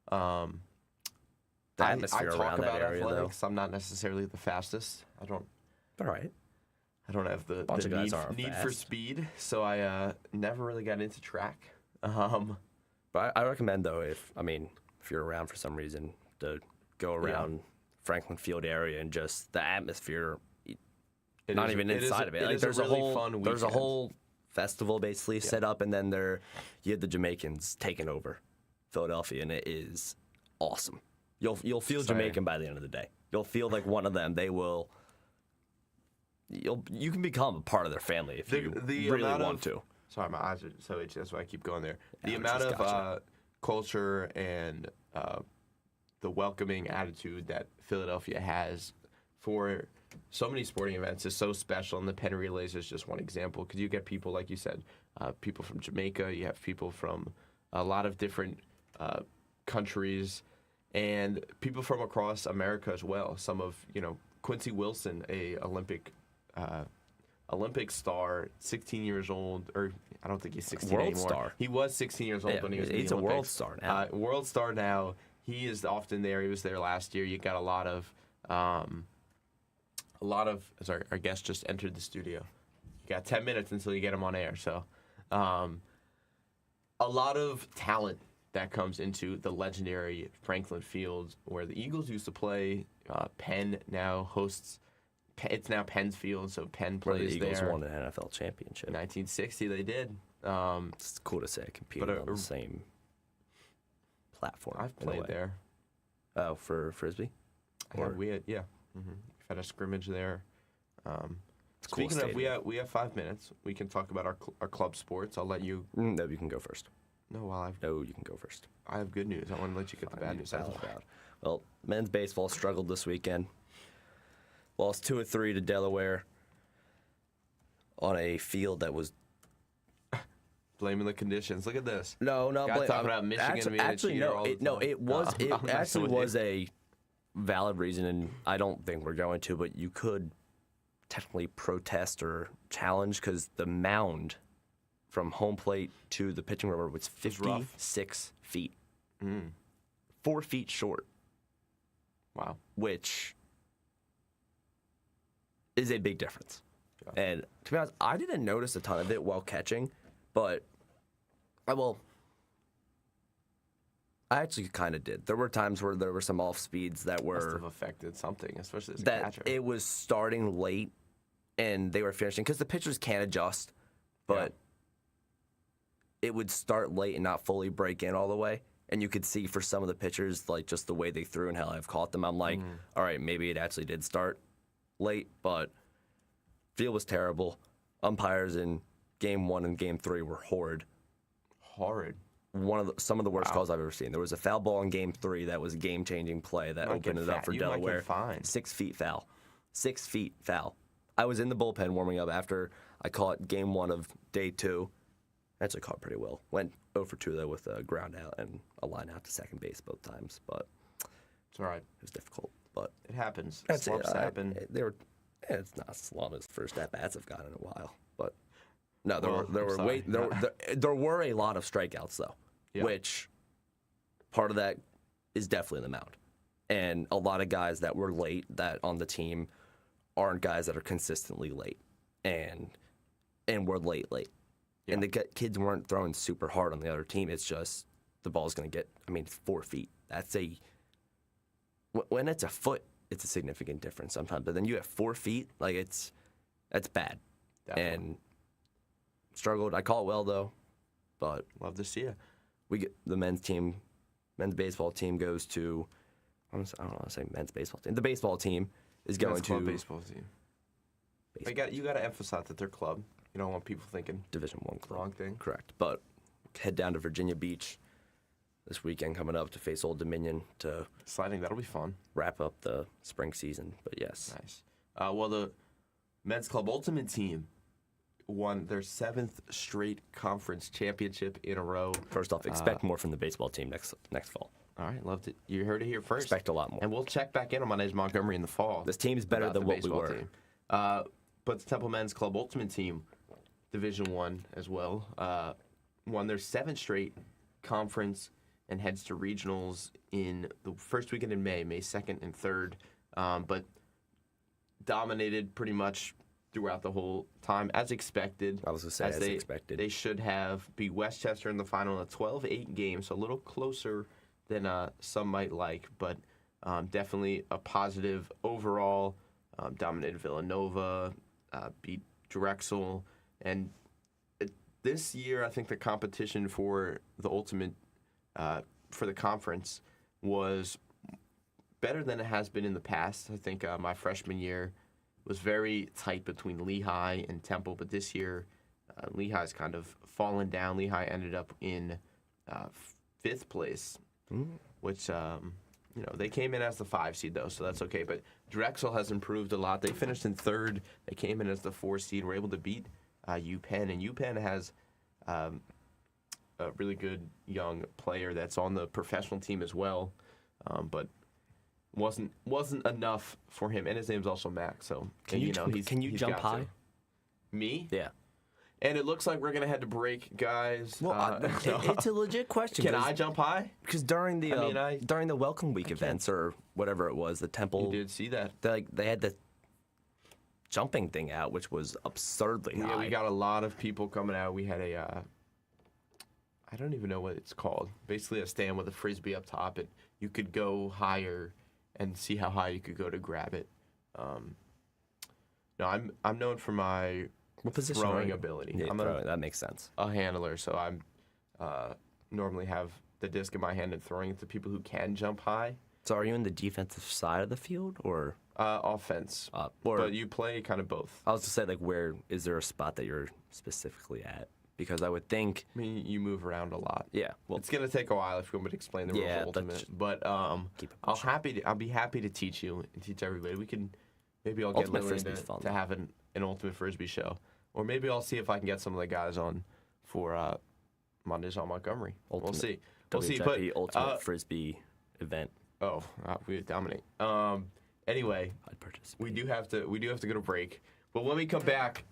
the I atmosphere talk around about that area, athletics. I'm not necessarily the fastest. I don't though. All right. have the Bunch of guys aren't need for fast. speed, so I never really got into track. But I recommend though, if you're around for some reason, to go around Franklin Field area and just the atmosphere. Not even inside of it. Like, there's a really whole fun there's a weekend. whole festival basically set up, and then you had the Jamaicans taking over Philadelphia, and it is awesome. You'll feel Exciting. Jamaican by the end of the day. You'll feel like one of them. You can become a part of their family if you really want to. Sorry, my eyes are so itchy. That's why I keep going there. The Allergies, amount of gotcha. culture and the welcoming attitude that Philadelphia has for so many sporting events is so special, and the Penn Relays is just one example. Because you get people, like you said, people from Jamaica. You have people from a lot of different countries, and people from across America as well. Some of Quincy Wilson, a Olympic star, 16 years old, or I don't think he's 16 World anymore. star. He was 16 years old Yeah, when he was in the he's a world Olympics. star now. World star now. He is often there. He was there last year. You got a lot of as our guest just entered the studio. You got 10 minutes until you get him on air. So a lot of talent that comes into the legendary Franklin Field where the Eagles used to play. Penn now hosts It's now Penn's Field, so Penn Where plays the Eagles there. won an NFL championship. In 1960, they did. It's cool to say I competed on the same platform. I've played there. Oh, for Frisbee? We had, yeah. Mm-hmm. We've had a scrimmage there. Speaking of, we have 5 minutes. We can talk about our club sports. I'll let you. No, you can go first. No, you can go first. I have good news. I want to let you get the bad news out. Well, men's baseball struggled this weekend. Lost 2 of 3 to Delaware on a field that was. Blaming the conditions. Look at this. No, talking about Michigan being a cheater all the time. It was a valid reason, and I don't think we're going to, but you could technically protest or challenge because the mound from home plate to the pitching rubber was 56 feet. 4 feet short. Wow. Which is a big difference. Yeah. And to be honest, I didn't notice a ton of it while catching, but I actually kind of did. There were times where there were some off speeds that were must have affected something, especially as a that catcher. It was starting late, and they were finishing because the pitchers can't adjust, but it would start late and not fully break in all the way. And you could see for some of the pitchers, like just the way they threw and how I've caught them, I'm like, all right, maybe it actually did start late, but field was terrible. Umpires in Game 1 and Game 3 were horrid. Some of the worst calls I've ever seen. There was a foul ball in Game 3 that was a game-changing play that opened it up for Delaware. 6 feet foul. 6 feet foul. I was in the bullpen warming up after I caught Game 1 of Day 2. Actually caught pretty well. Went 0 for 2 though with a ground out and a line out to second base both times, but it's all right. It was difficult, but it happens. Slumps happen. It's not as long as first at bats I've gotten in a while, but no, there were a lot of strikeouts though, which part of that is definitely the mound, and a lot of guys that were late that on the team aren't guys that are consistently late, and we're late. Yeah. And the kids weren't throwing super hard on the other team. It's just the ball's going to get, it's 4 feet. When it's a foot, it's a significant difference sometimes. But then you have 4 feet, that's bad. Definitely. And struggled. I call it well, though. But love to see it. We get the men's baseball team goes to, I don't want to say men's baseball team. The baseball team is going to. Baseball team. You got to emphasize that they're club. You don't want people thinking Division I club. Wrong thing. Correct. But head down to Virginia Beach this weekend coming up to face Old Dominion to exciting. That'll be fun. Wrap up the spring season. But yes. Nice. Well, the men's club ultimate team won their 7th straight conference championship in a row. First off, expect more from the baseball team next fall. All right, loved it. You heard it here first. Expect a lot more. And we'll check back in on Mondays Montgomery in the fall. This team's better than what we were. Team. But the Temple Men's Club Ultimate Team, Division I as well, won their 7th straight conference and heads to regionals in the first weekend in May 2nd and 3rd, but dominated pretty much throughout the whole time, as expected. I was going to say, as expected. They should have beat Westchester in the final in a 12-8 game, so a little closer than some might like, but definitely a positive overall. Dominated Villanova, beat Drexel, and this year I think the competition for the ultimate for the conference was better than it has been in the past. I think my freshman year was very tight between Lehigh and Temple, but this year Lehigh's kind of fallen down. Lehigh ended up in 5th place, which they came in as the 5 seed though, so that's okay. But Drexel has improved a lot. They finished in 3rd. They came in as the 4 seed. Were able to beat UPenn, and UPenn has a really good young player that's on the professional team as well, but wasn't enough for him. And his name's also Max. So can you jump high? Me? Yeah. And it looks like we're gonna head to break, guys. Well, it's a legit question. Can I jump high? Because during the Welcome Week events or whatever it was, the Temple. You did see that. They had the jumping thing out, which was absurdly high. Yeah, we got a lot of people coming out. We had a, I don't even know what it's called. Basically a stand with a frisbee up top, and you could go higher and see how high you could go to grab it. No, I'm known for my What position are throwing you? ability. Yeah, I'm that makes sense. a handler, so I'm normally have the disc in my hand and throwing it to people who can jump high. So are you in the defensive side of the field or Offense, or but you play kind of both. I was to say, like, where is there a spot that you're specifically at? Because I would think, I mean, you move around a lot. yeah, well, It's gonna take a while if you want me to explain the rules Yeah, of Ultimate. that's- But keep it I'll be happy to teach you and teach everybody. We can maybe I'll get Ultimate Lily Frisbee's fun. to have an Ultimate Frisbee show, or maybe I'll see if I can get some of the guys on for Mondays on Montgomery. We'll see. We'll see. But WHIP Ultimate Frisbee event. we dominate. Anyway, I'd participate. we do have to go to break. But when we come back,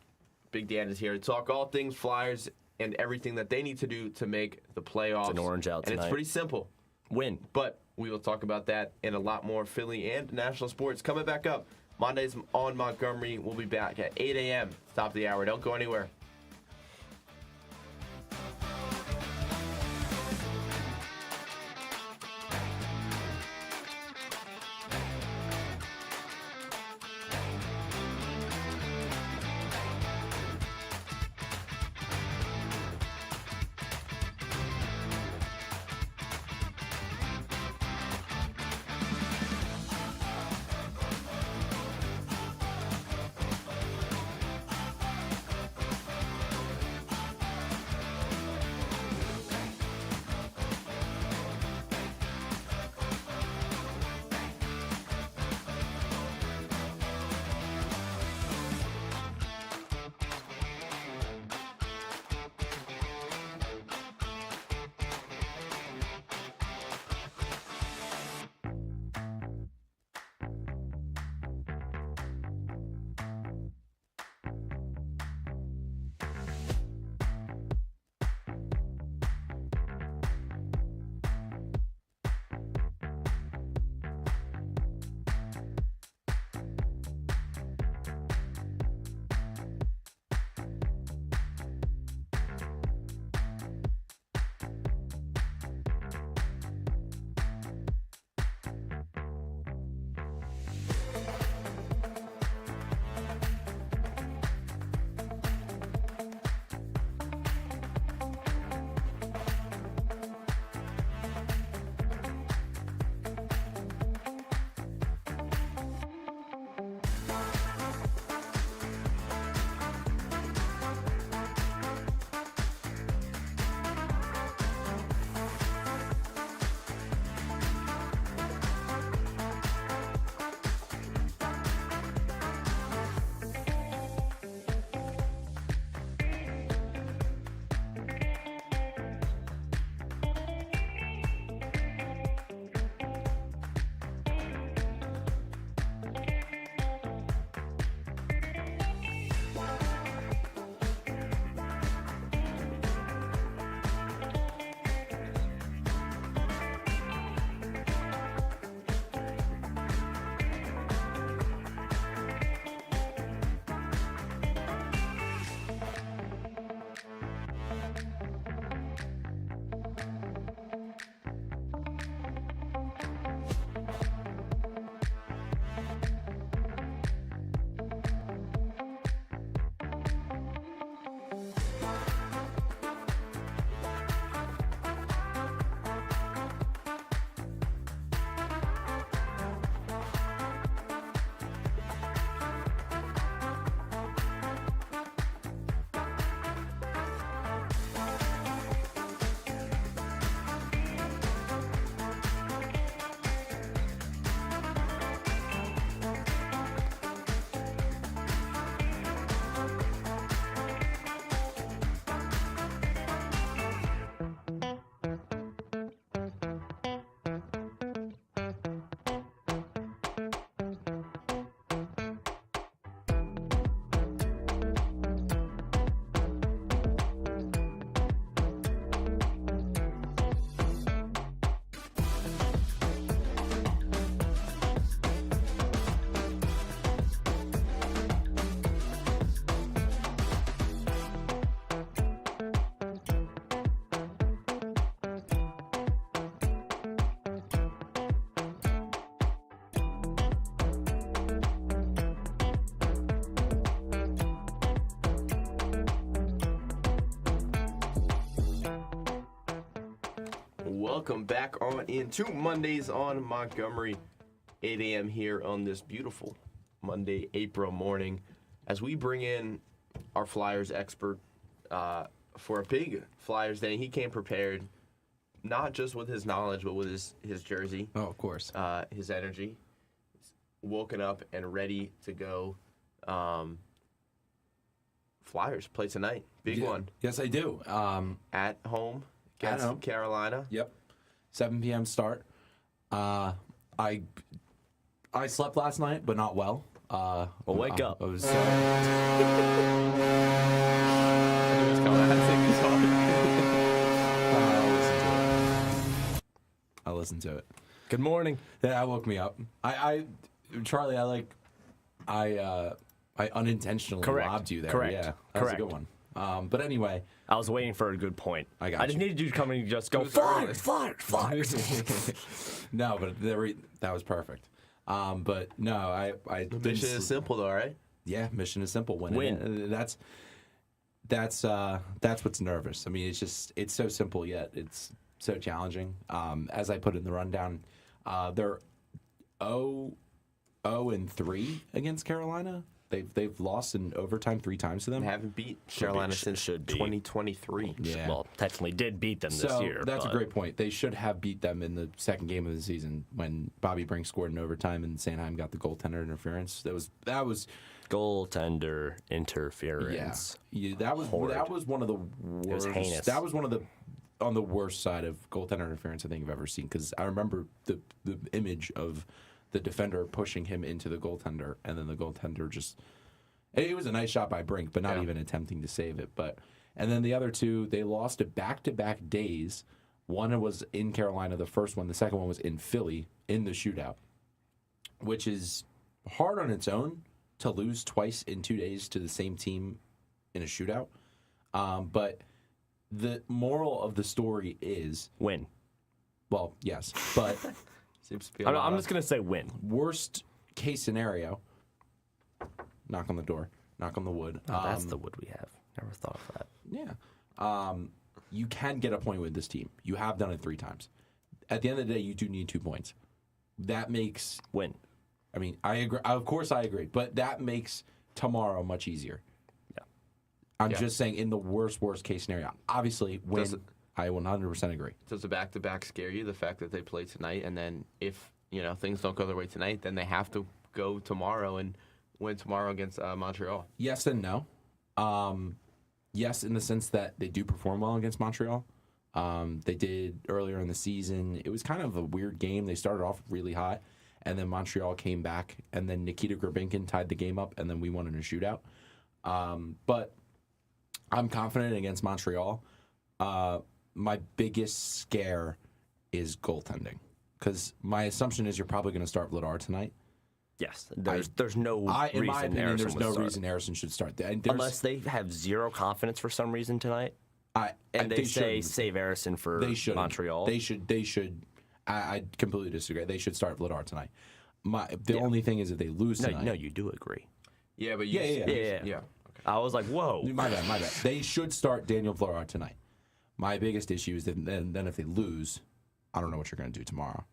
Big Dan is here to talk all things Flyers and everything that they need to do to make the playoffs. It's an orange out and it's tonight. pretty simple. Win. But we will talk about that and a lot more Philly and national sports coming back up. Mondays on Montgomery. We'll be back at 8 a.m. Top of the hour. Don't go anywhere. Welcome back on into Mondays on Montgomery, 8 a.m. here on this beautiful Monday, April morning, as we bring in our Flyers expert for a big Flyers day. He came prepared, not just with his knowledge, but with his jersey. Oh, of course. His energy. He's woken up and ready to go. Flyers play tonight. Big one. Yes, I do. At home against home. Carolina. Yep. 7 p.m. start. I slept last night, but not well. Well, wake up. I was. I listened to it. Good morning. That woke me up. Charlie, I unintentionally robbed you there. Correct. Yeah, that was a good one. But anyway, I was waiting for a good point. I got I just you. needed you to come in and just go, Flyers. No, but that was perfect. But no, I The mission is simple, though, right? Yeah, mission is simple. Win. That's what's nervous. I mean, it's so simple yet it's so challenging. As I put in the rundown, they're 0-3 against Carolina. They've lost in overtime 3 times to them. They haven't beat Carolina since 2023. Yeah. Well, technically did beat them this year. That's a great point. They should have beat them in the second game of the season when Bobby Brink scored in overtime and Sanheim got the goaltender interference. That was goaltender interference. Yeah, that was one of the worst. It was heinous. That was one of the on the worst side of goaltender interference I think I've ever seen, because I remember the image of the defender pushing him into the goaltender, and then the goaltender just. It was a nice shot by Brink, but not even attempting to save it. And then the other two, they lost to back-to-back days. One was in Carolina, the first one. The second one was in Philly in the shootout, which is hard on its own to lose twice in 2 days to the same team in a shootout. But the moral of the story is win. Well, yes, but Seems to be I'm just going to say win. worst case scenario. Knock on the door. Knock on the wood. Oh, that's the wood we have. Never thought of that. Yeah. You can get a point with this team. You have done it 3 times. At the end of the day, you do need 2 points. That makes Win. I mean, I agree. Of course, I agree. But that makes tomorrow much easier. Yeah. I'm just saying, in the worst case scenario, obviously, win. I 100% agree. Does the back-to-back scare you, the fact that they play tonight, and then if things don't go their way tonight, then they have to go tomorrow and win tomorrow against Montreal? Yes and no. Yes, in the sense that they do perform well against Montreal. They did earlier in the season. It was kind of a weird game. They started off really hot, and then Montreal came back, and then Nikita Grabinkin tied the game up, and then we won in a shootout. But I'm confident against Montreal. My biggest scare is goaltending, because my assumption is you're probably going to start Vladar tonight. Yes. There's no reason in my opinion, Harrison there's would no start. reason Harrison should start. Unless they have zero confidence for some reason tonight, and they say shouldn't. save Harrison for Montreal. They should. I completely disagree. They should start Vladar tonight. The only thing is, if they lose tonight. No, you do agree. Yeah, but Yeah. Okay. I was like, whoa. My bad. They should start Daniel Vladar tonight. My biggest issue is that then if they lose, I don't know what you're going to do tomorrow.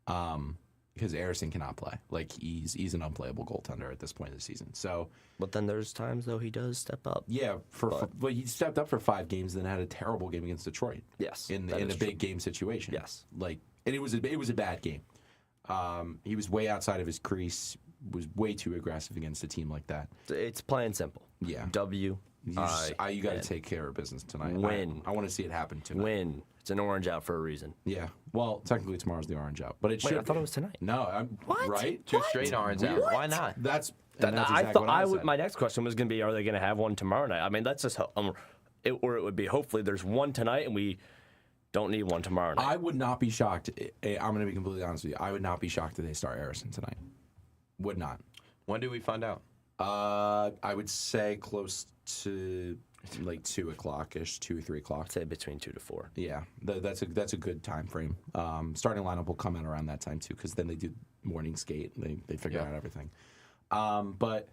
Because Harrison cannot play. Like, he's an unplayable goaltender at this point in the season. So, But then there's times, though, he does step up. yeah, but he stepped up for 5 games, then had a terrible game against Detroit. Yes, in that a is big game situation. Yes, and it was a bad game. He was way outside of his crease. Was way too aggressive against a team like that. It's plain and simple. Yeah. W. You got to take care of business tonight. Win. I want to see it happen tonight. Win. It's an orange out for a reason. Yeah. Well, technically tomorrow's the orange out, but it should. I thought it was tonight. No, I'm What? right. 2 straight orange out. Why not? That's I exactly thought what I said. my next question was going to be, are they going to have one tomorrow night? I mean, that's just or it would be hopefully there's one tonight and we don't need one tomorrow night. I would not be shocked. I'm going to be completely honest with you. I would not be shocked if they start Harrison tonight. Would not. When do we find out? I would say close to like 2 o'clock-ish, 2 or 3 o'clock. I'd say between 2 to 4. Yeah, that's a good time frame. Starting lineup will come out around that time too, because then they do morning skate. They figure out everything. But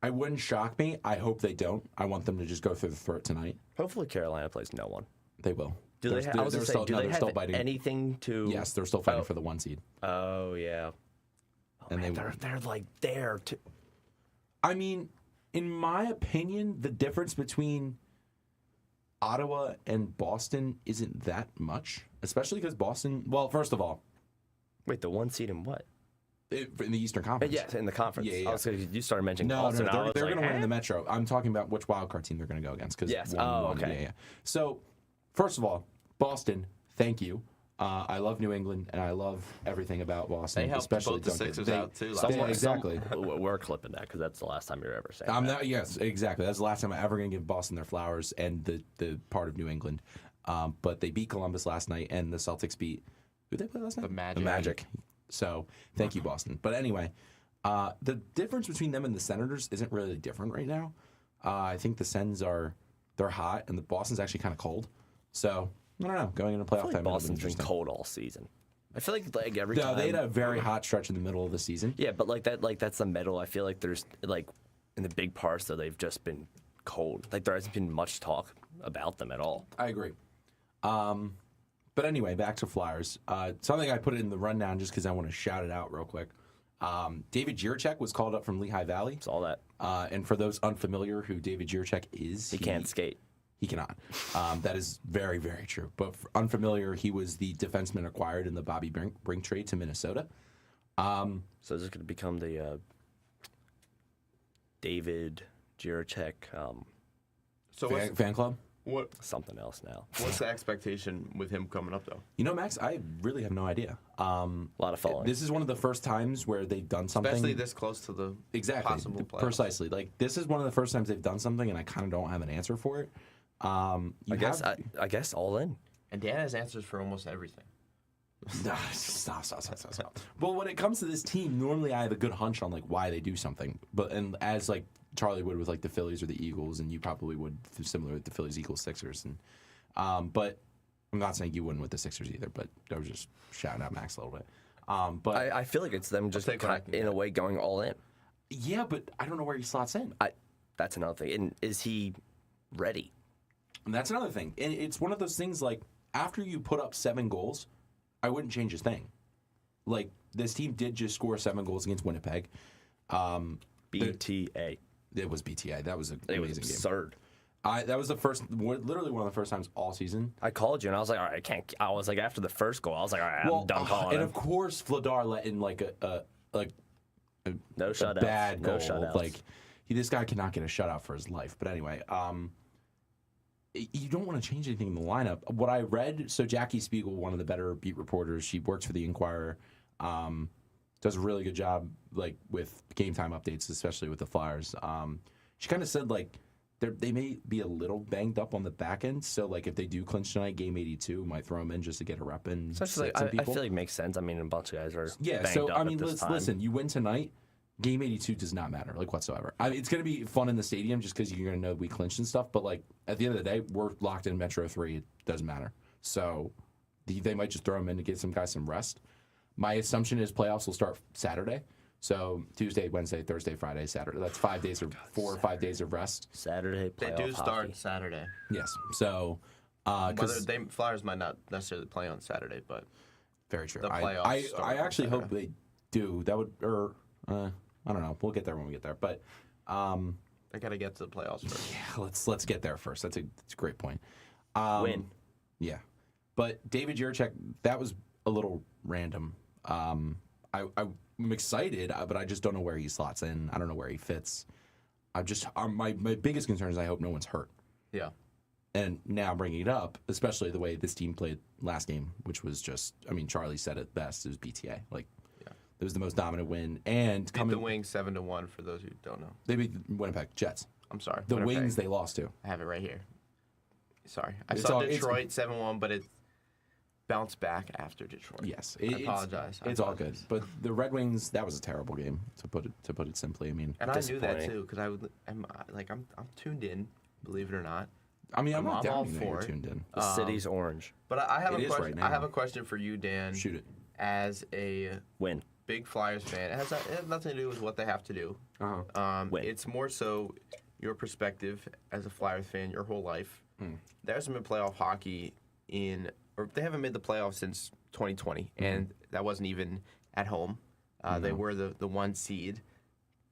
it wouldn't shock me. I hope they don't. I want them to just go through the throat tonight. Hopefully Carolina plays no one. They will. Do they? I was they're gonna say, still, do no, they they're have still fighting. anything to? Yes, they're still fighting for the 1 seed. Oh yeah. And Man, they're like there to. I mean, in my opinion, the difference between Ottawa and Boston isn't that much, especially because Boston. Well, first of all, Wait, the 1 seed in what? in the Eastern Conference. Yes, in the conference. Yeah. I was gonna, you started mentioning No, Boston. they're going to win in the Metro. I'm talking about which wild card team they're going to go against. Yes. Okay. Yeah. So, first of all, Boston, thank you. I love New England, and I love everything about Boston. They helped especially both the Duncan. Sixers out, too, last Yeah, exactly. We're clipping that because that's the last time you're ever saying I'm that. not, yes, exactly. That's the last time I'm ever going to give Boston their flowers and the part of New England. But they beat Columbus last night, and the Celtics beat. Who did they play last night? The Magic. So thank you, Boston. But anyway, the difference between them and the Senators isn't really different right now. I think the Sens they're hot, and the Boston's actually kind of cold. So I don't know. Going into playoff I feel time, like Boston's been cold all season. I feel like every No, time. they had a very hot stretch in the middle of the season. Yeah, but that's the middle. I feel like there's like in the big parts though they've just been cold. Like there hasn't been much talk about them at all. I agree. But anyway, back to Flyers. Something I put it in the rundown just because I want to shout it out real quick. David Jiricek was called up from Lehigh Valley. Saw that. And for those unfamiliar who David Jiricek is, He can't skate. He cannot. That is very, very true. But for unfamiliar, he was the defenseman acquired in the Bobby Brink trade to Minnesota. So is this going to become the David Jiricek So Fan club? what something else now? what's the expectation with him coming up though? You know, Max, I really have no idea. A lot of following. This is one of the first times where they've done something. Especially this close to the Exactly. possible playoffs. Precisely. Like, this is one of the first times they've done something, and I kind of don't have an answer for it. I guess all in. And Dan has answers for almost everything. Stop. Well, when it comes to this team, normally I have a good hunch on like why they do something. And as like Charlie would with like the Phillies or the Eagles, and you probably would similar with the Phillies, Eagles, Sixers, and but I'm not saying you wouldn't with the Sixers either. But I was just shouting out Max a little bit. But I feel like it's them just take what I can in get. a way going all in. yeah, but I don't know where he slots in. That's another thing. And is he ready? And that's another thing. And it's one of those things like after you put up 7 goals, I wouldn't change a thing. Like this team did just score 7 goals against Winnipeg. BTA. It was BTA. That was an It was amazing game. absurd. That was literally one of the first times all season. I called you and I was like, all right, I can't. I was like, after the first goal, I was like, all right, I'm done calling and him. of course, Vladar let in like a No shutouts. bad No goal. shutouts. Like this guy cannot get a shutout for his life. But anyway, you don't want to change anything in the lineup. What I read, so Jackie Spiegel, one of the better beat reporters, she works for the Inquirer, does a really good job like with game time updates, especially with the Flyers. She kind of said like they may be a little banged up on the back end, so like if they do clinch tonight, game 82, might throw them in just to get a rep and Especially, sit some I people. feel like it makes sense. I mean, a bunch of guys are Yeah, banged so up I mean, at this time. listen, you win tonight, game 82 does not matter, like whatsoever. I mean, it's going to be fun in the stadium just because you're going to know we clinched and stuff, but like at the end of the day, we're locked in Metro 3. It doesn't matter. So they might just throw them in to give some guys some rest. My assumption is playoffs will start Saturday. So Tuesday, Wednesday, Thursday, Friday, Saturday. That's 5 days or 4 or 5 days of rest. Saturday They playoff do start hockey. Saturday. Yes. So, Whether because Flyers might not necessarily play on Saturday, but very true. the playoffs I start actually on hope Saturday. they do. That would, or I don't know. We'll get there when we get there. But they got to get to the playoffs first. yeah, let's get there first. That's a great point. Win. Yeah, but David Jiricek, that was a little random. I'm excited, but I just don't know where he slots in. I don't know where he fits. My biggest concern is I hope no one's hurt. Yeah. And now bringing it up, especially the way this team played last game, which was just, I mean, Charlie said it best. It was BTA. Like, it was the most dominant win. And Beat the Wings 7-1 for those who don't know. they beat Winnipeg Jets. I'm sorry. The Winnipeg. Wings they lost to. I have it right here. Sorry. I It's saw all- it's- Detroit 7-1, but it bounced back after Detroit. Yes, I apologize. It's all good. But the Red Wings, that was a terrible game to put it simply. I mean, And I knew that Disappointing. too because I'm tuned in, believe it or not. I'm not I'm all doubting that for you're it. tuned in. The city's orange. But I have It a is question. right now. I have a question for you, Dan. Shoot it. As a Win. big Flyers fan, it has nothing to do with what they have to do. Win. It's more so your perspective as a Flyers fan your whole life. Hmm. There hasn't been playoff hockey they haven't made the playoffs since 2020, and that wasn't even at home. They were the 1 seed,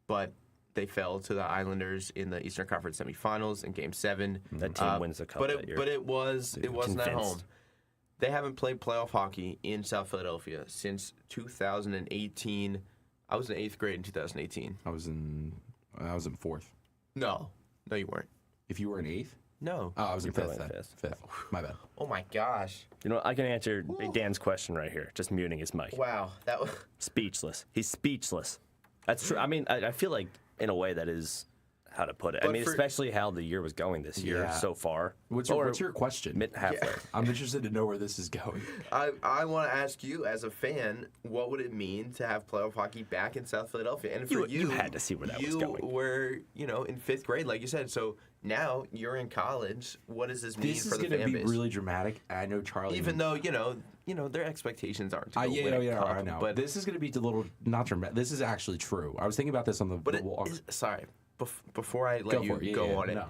but they fell to the Islanders in the Eastern Conference semifinals in Game 7. That team wins the cup that year. But it wasn't at Convinced. home. They haven't played playoff hockey in South Philadelphia since 2018. I was in 8th grade in 2018. I was in 4th. No, you weren't. If you were in 8th? No. Oh, I was in You're 5th probably then. in 5th. My bad. Oh my gosh. You know, I can answer Big Dan's question right here, just muting his mic. Wow, that was. Speechless. He's speechless. That's true. I mean, I feel like, in a way, that is how to put it. But I mean, for- especially how the year was going this year Yeah. so far. What's Or your question? Halfway. I'm interested to know where this is going. I want to ask you, as a fan, what would it mean to have playoff hockey back in South Philadelphia? And for You had to see where that was going. You were, in 5th grade, like you said. So now you're in college. What does this mean This for is the going to fan be base? really dramatic. I know Charlie. Even though their expectations aren't to go yeah, win a yeah, cup, I know. but This is going to be a little not dramatic. This is actually true. I was thinking about this on the walk. sorry. Before I let you go on it, no.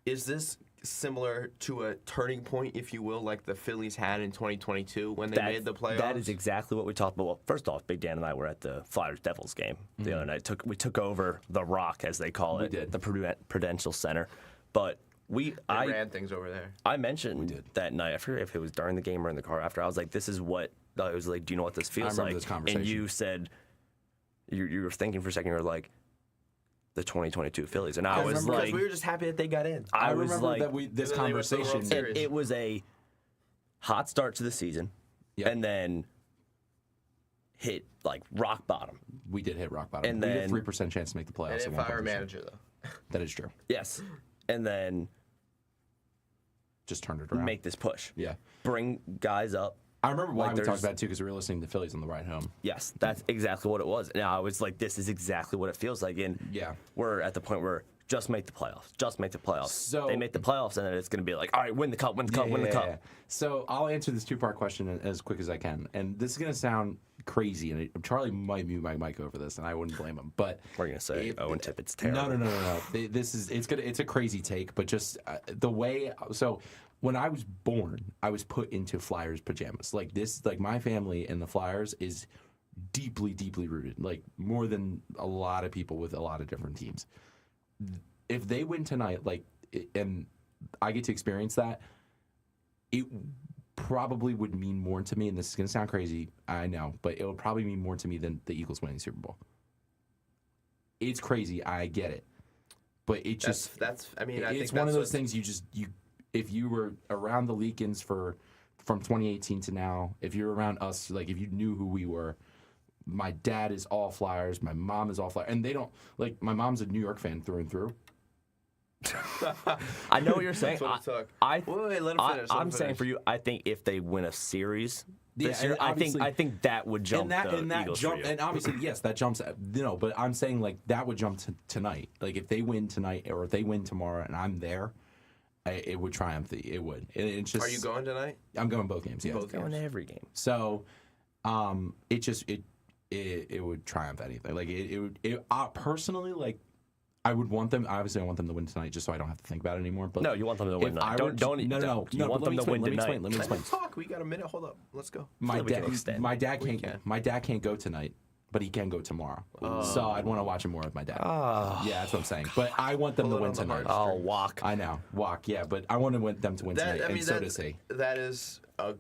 is this similar to a turning point, if you will, like the Phillies had in 2022 when they made the playoffs? That is exactly what we talked about. Well, first off, Big Dan and I were at the Flyers-Devils game the other night. We took over the Rock, as they call it, did. the Prudential Center. But They ran things over there. I mentioned that night, I forget if it was during the game or in the car after, I was like, this is what, I was like, do you know what this feels remember like? this conversation. And you said, you were thinking for a second, you were like, the 2022 Phillies. And I was Because like, we were just happy that they got in. I was remember like, that this And then they went to the World conversation. Series. it was a hot start to the season, Yeah. and then hit like rock bottom. We did hit rock bottom. And we had a then- 3% chance to make the They playoffs. didn't at one fire a point this year. manager, though. That is true. Yes. And then Just turned it around. make this push. Yeah. Bring guys up. I remember why Like, we talked there's- about it too, because we were listening to the Phillies on the ride home. Yes, that's exactly what it was. And I was like, this is exactly what it feels like. And Yeah. we're at the point where just make the playoffs. Just make the playoffs. So- they make the playoffs, and then it's going to be like, all right, win the cup, win the cup, win the cup. Yeah. So I'll answer this 2-part question as quick as I can. And this is going to sound crazy, and Charlie might mute my mic over this, and I wouldn't blame him. But We're going to say, Owen Tippett's terrible. No. It's a crazy take, but just the way. So when I was born, I was put into Flyers pajamas. Like this, like my family and the Flyers is deeply, deeply rooted. Like more than a lot of people with a lot of different teams. If they win tonight, and I get to experience that, it probably would mean more to me. And this is going to sound crazy, I know, but it would probably mean more to me than the Eagles winning the Super Bowl. It's crazy, I get it, but it just I think it's one of those things you if you were around the Leakins from 2018 to now, if you're around us, like if you knew who we were. My dad is all Flyers. My mom is all Flyers. And they don't, like, my mom's a New York fan through and through. I know what you're saying. That's what I, Wait, let him finish. I'm saying for you, I think if they win a series this Yeah, year, and I think that would jump and that Eagles jump, for you. and obviously, yes, that jumps, but I'm saying, like, that would jump tonight. Like, if they win tonight or if they win tomorrow and I'm there, it would triumph. It would. It's just, Are you going tonight? I'm going both games, yeah. Both Going games. to every game. So, it would triumph anything. Like personally, like I would want them. Obviously, I want them to win tonight, just so I don't have to think about it anymore. But No, you want them to win if tonight. I Don't. were- No. You want them to win Let me tonight. explain. Let me Let explain. me talk. We got a minute. Hold up. Let's go. My we can extend. dad We can't. can. My dad can't go tonight, but he can go tomorrow. So I'd want to watch him more with my dad. Yeah, that's what I'm saying. But I want them to Pull it win on the tonight. heart. Oh, walk. I know, yeah, but I want them to win tonight, and so does he. That is a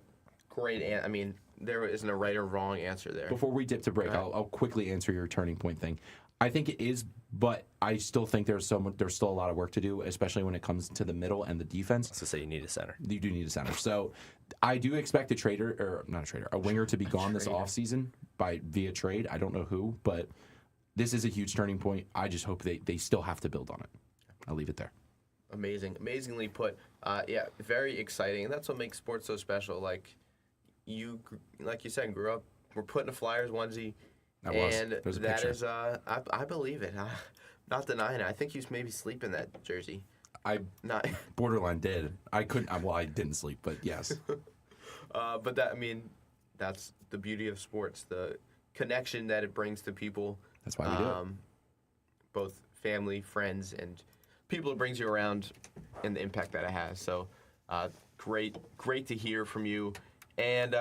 great answer. I mean, there isn't a right or wrong answer there. Before we dip to break, I'll quickly answer your turning point thing. I think it is, but I still think there's still a lot of work to do, especially when it comes to the middle and the defense. So say you need a center. You do need a center. So I do expect a winger to be gone this offseason via trade. I don't know who, but this is a huge turning point. I just hope they still have to build on it. I'll leave it there. Amazingly put. Yeah, very exciting, and that's what makes sports so special. Like you said, grew up. We're putting a Flyers onesie. And There's a that picture. is, I believe it. Not denying it. I think you maybe sleep in that jersey. I Not, borderline did. I couldn't. Well, I didn't sleep, but yes. but that's the beauty of sports, the connection that it brings to people. That's why we do it. Both family, friends, and people it brings you around, and the impact that it has. So, Great to hear from you. And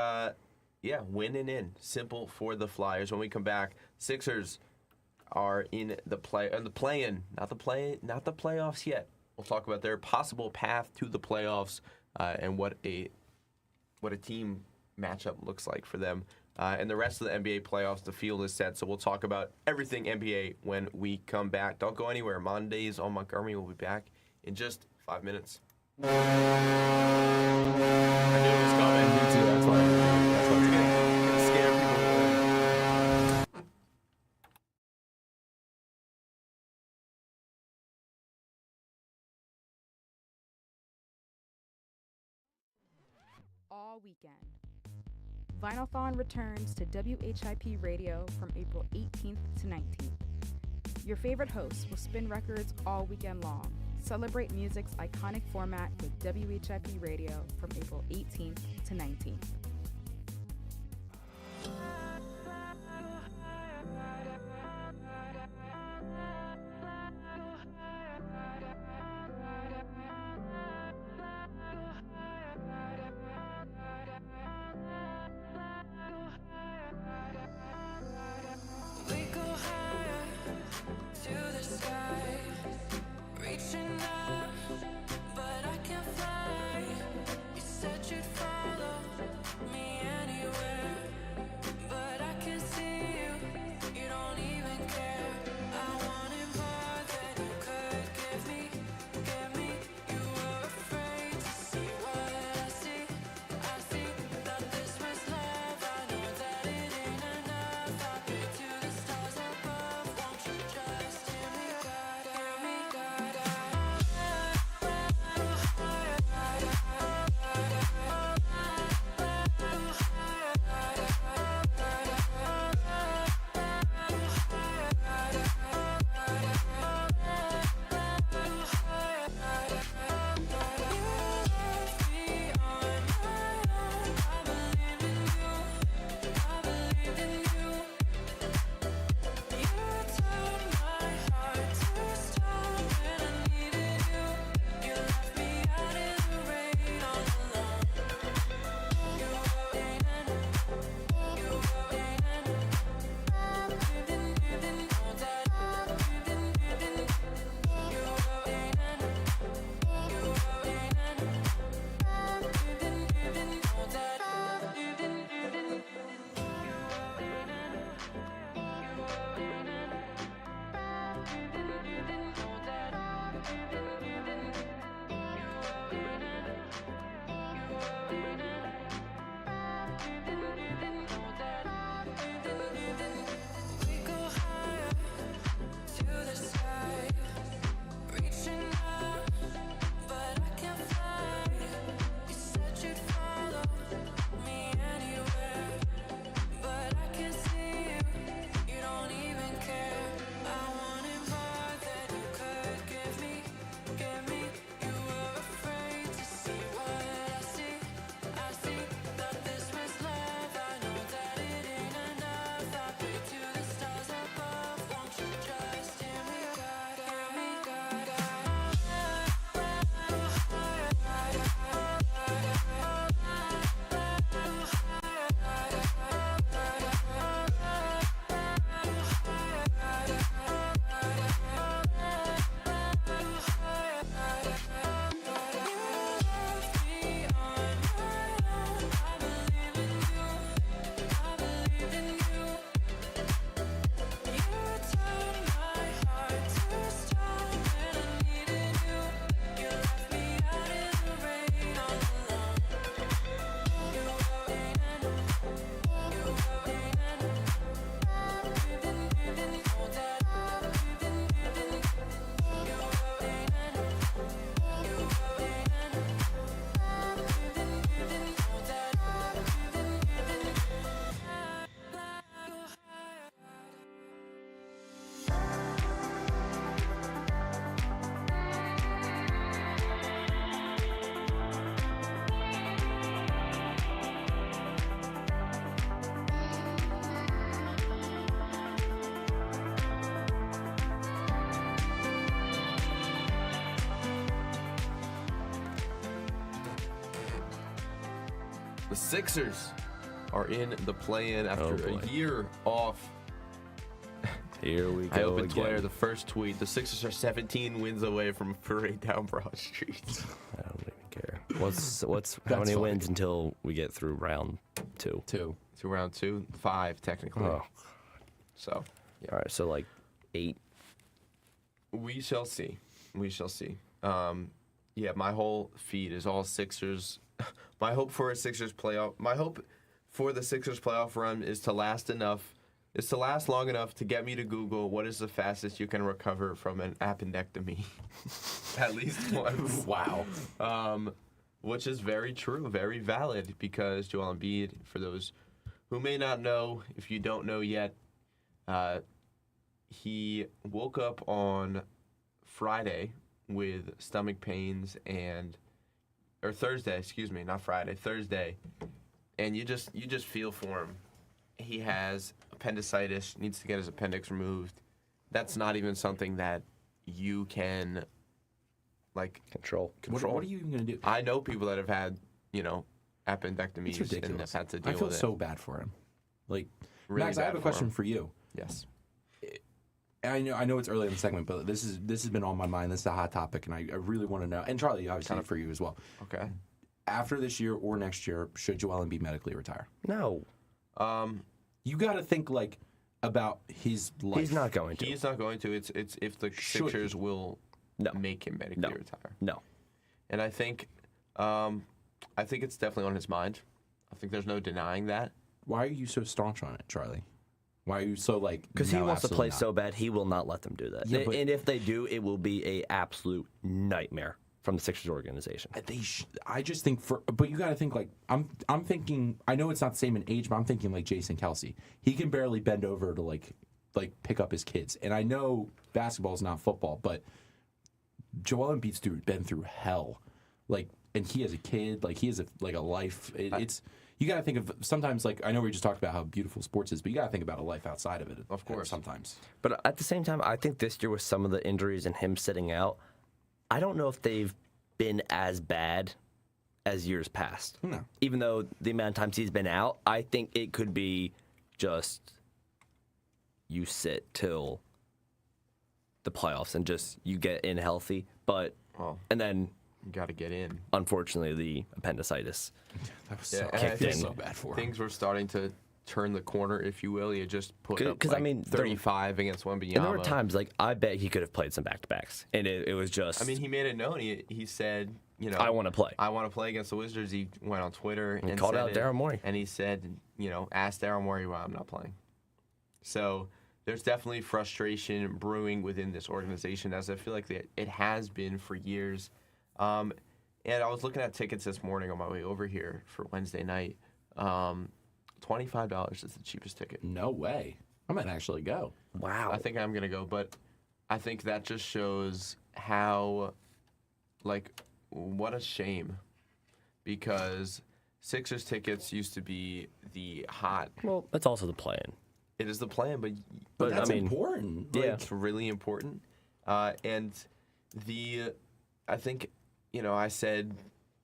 yeah, win and in. Simple for the Flyers. When we come back, Sixers are in the play-in, not the playoffs yet. We'll talk about their possible path to the playoffs and what a team matchup looks like for them. And the rest of the NBA playoffs, the field is set. So we'll talk about everything NBA when we come back. Don't go anywhere. Mondays on Montgomery will be back in just 5 minutes. I knew it was coming. Me too. That's why it's Gonna scare people. All weekend. Vinylthon returns to WHIP Radio from April 18th to 19th. Your favorite hosts will spin records all weekend long. Celebrate music's iconic format with WHIP Radio from April 18th to 19th. The Sixers are in the play-in after a year off. Here we go. I opened again. Twitter, the first tweet. The Sixers are 17 wins away from a parade down Broad Street. I don't even care. What's how many wins until we get through round 2? 2. To round 2, 5 technically. Oh. So, yeah. All right, so like 8. We shall see. We shall see. Yeah, my whole feed is all Sixers. My hope for the Sixers playoff run is to last long enough to get me to Google what is the fastest you can recover from an appendectomy. At least once. Wow. Which is very true, very valid, because Joel Embiid, for those who may not know, if you don't know yet, he woke up on Friday with stomach pains or Thursday, excuse me, not Friday, Thursday, and you just feel for him. He has appendicitis, needs to get his appendix removed. That's not even something that you can Control. What are you even going to do? I know people that have had, appendectomies It's ridiculous. and have had to deal I feel with it. so bad for him. Like, Really Max, I bad have a for question him. for you. Yes. I know it's early in the segment, but this has been on my mind. This is a hot topic, and I really want to know. And Charlie, obviously, for you as well. Okay. After this year or next year, should Joel Embiid medically retire? No. You got to think about his life. He's not going to. He's not going to. It's if the Sixers will No. make him medically No. retire. No. And I think it's definitely on his mind. I think there's no denying that. Why are you so staunch on it, Charlie? Why are you so Because he no, wants to play absolutely not? so bad, he will not let them do that. Yeah, but- and if they do, it will be a absolute nightmare from the Sixers organization. I just think but you got to think I'm thinking. I know it's not the same in age, but I'm thinking like Jason Kelsey. He can barely bend over to like pick up his kids. And I know basketball is not football, but Joel Embiid's been through hell. And he has a kid. He has a life. It's you got to think of sometimes. I know we just talked about how beautiful sports is, but you got to think about a life outside of it. Of course. Sometimes. But at the same time, I think this year with some of the injuries and him sitting out, I don't know if they've been as bad as years past. No. Even though the amount of times he's been out, I think it could be just you sit till the playoffs and just you get in healthy. But and then You got to get in. unfortunately the appendicitis. That was Yeah, so, and I I feel think so bad for him. Things were starting to turn the corner, if you will. You just put up 'Cause, I mean, 35 against Wembanyama. And there were times I bet he could have played some back-to-backs. And it was just, I mean, he made it known. He said, I want to play. I want to play against the Wizards. He went on Twitter and called said out it, Daryl Morey. And he said, ask Daryl Morey why I'm not playing. So there's definitely frustration brewing within this organization, as I feel like it has been for years. And I was looking at tickets this morning on my way over here for Wednesday night. $25 is the cheapest ticket. No way. I might actually go. Wow. I think I'm going to go, but I think that just shows how, what a shame. Because Sixers tickets used to be the hot. Well, that's also the plan. It is the plan, but But That's I mean, important. yeah. it's really important. And I think, I said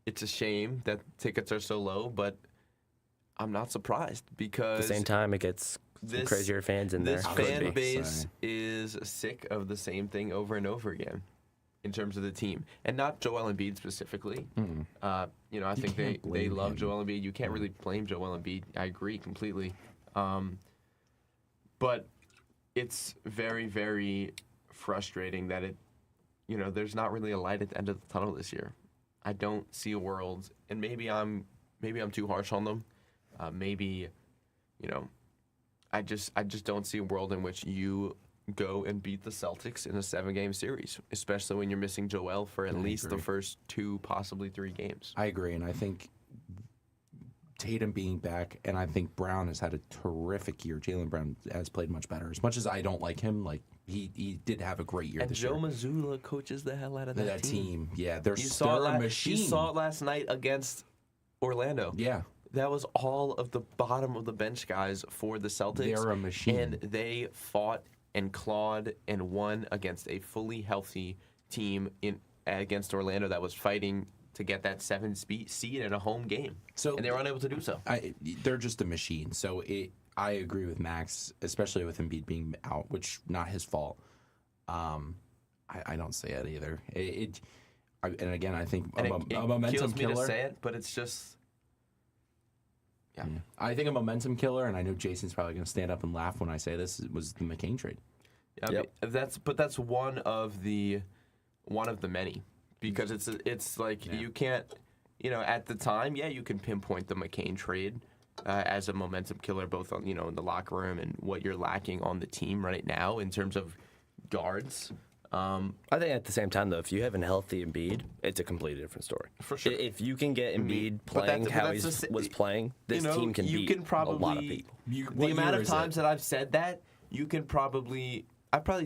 it's a shame that tickets are so low, but I'm not surprised because at the same time, it gets some crazier fans in there. this Could fan be. base is sick of the same thing over and over again in terms of the team. And not Joel Embiid specifically. I think they blame love him. Joel Embiid. You can't really blame Joel Embiid. I agree completely. But it's very, very frustrating that there's not really a light at the end of the tunnel this year. I don't see a world, and maybe I'm too harsh on them. I just don't see a world in which you go and beat the Celtics in a 7-game series, especially when you're missing Joel for at least the first 2, possibly 3 games. I agree, and I think Tatum being back, and I think Brown has had a terrific year. Jaylen Brown has played much better. As much as I don't like him, he did have a great year And this Joe year. Mazzulla coaches the hell out of that team, yeah, they're You saw a it machine. You saw it last night against Orlando. Yeah, That was all of the bottom of the bench guys for the Celtics. They're a machine. And they fought and clawed and won against a fully healthy team against Orlando that was fighting to get that 7 seed in a home game. So and they were unable to do so. They're just a machine. So I agree with Max, especially with Embiid being out, which not his fault. I don't say it either. And again, I think a momentum kills me killer. to say it, but it's just. Yeah. I think a momentum killer, and I know Jason's probably going to stand up and laugh when I say this, was the McCain trade. Yeah, that's one of the many, because it's like you can't, at the time, you can pinpoint the McCain trade as a momentum killer, both on in the locker room and what you're lacking on the team right now in terms of guards. I think at the same time, though, if you have a healthy Embiid, it's a completely different story. For sure. If you can get Embiid playing how he was playing, this team can beat a lot of people. The amount of times that I've said that, I've probably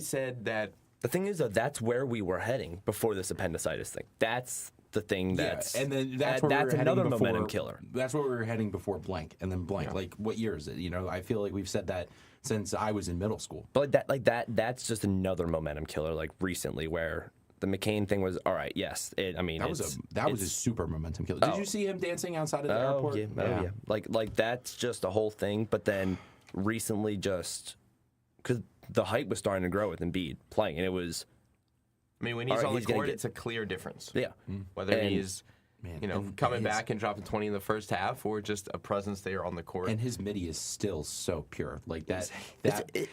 said that. The thing is, though, that's where we were heading before this appendicitis thing. That's the thing that's... and then that's another momentum killer. That's where we were heading before blank, and then blank. Yeah. Like, what year is it? I feel like we've said that since I was in middle school. But that's just another momentum killer, like recently, where the McCain thing was all right. Yes, that was a super momentum killer. Did you see him dancing outside of the airport? Yeah. Like that's just a whole thing. But then recently, just because the hype was starting to grow with Embiid playing, and it was. When he's on the court, it's a clear difference. Yeah, whether he's. Coming back and dropping 20 in the first half, or just a presence there on the court. And his midi is still so pure, like that.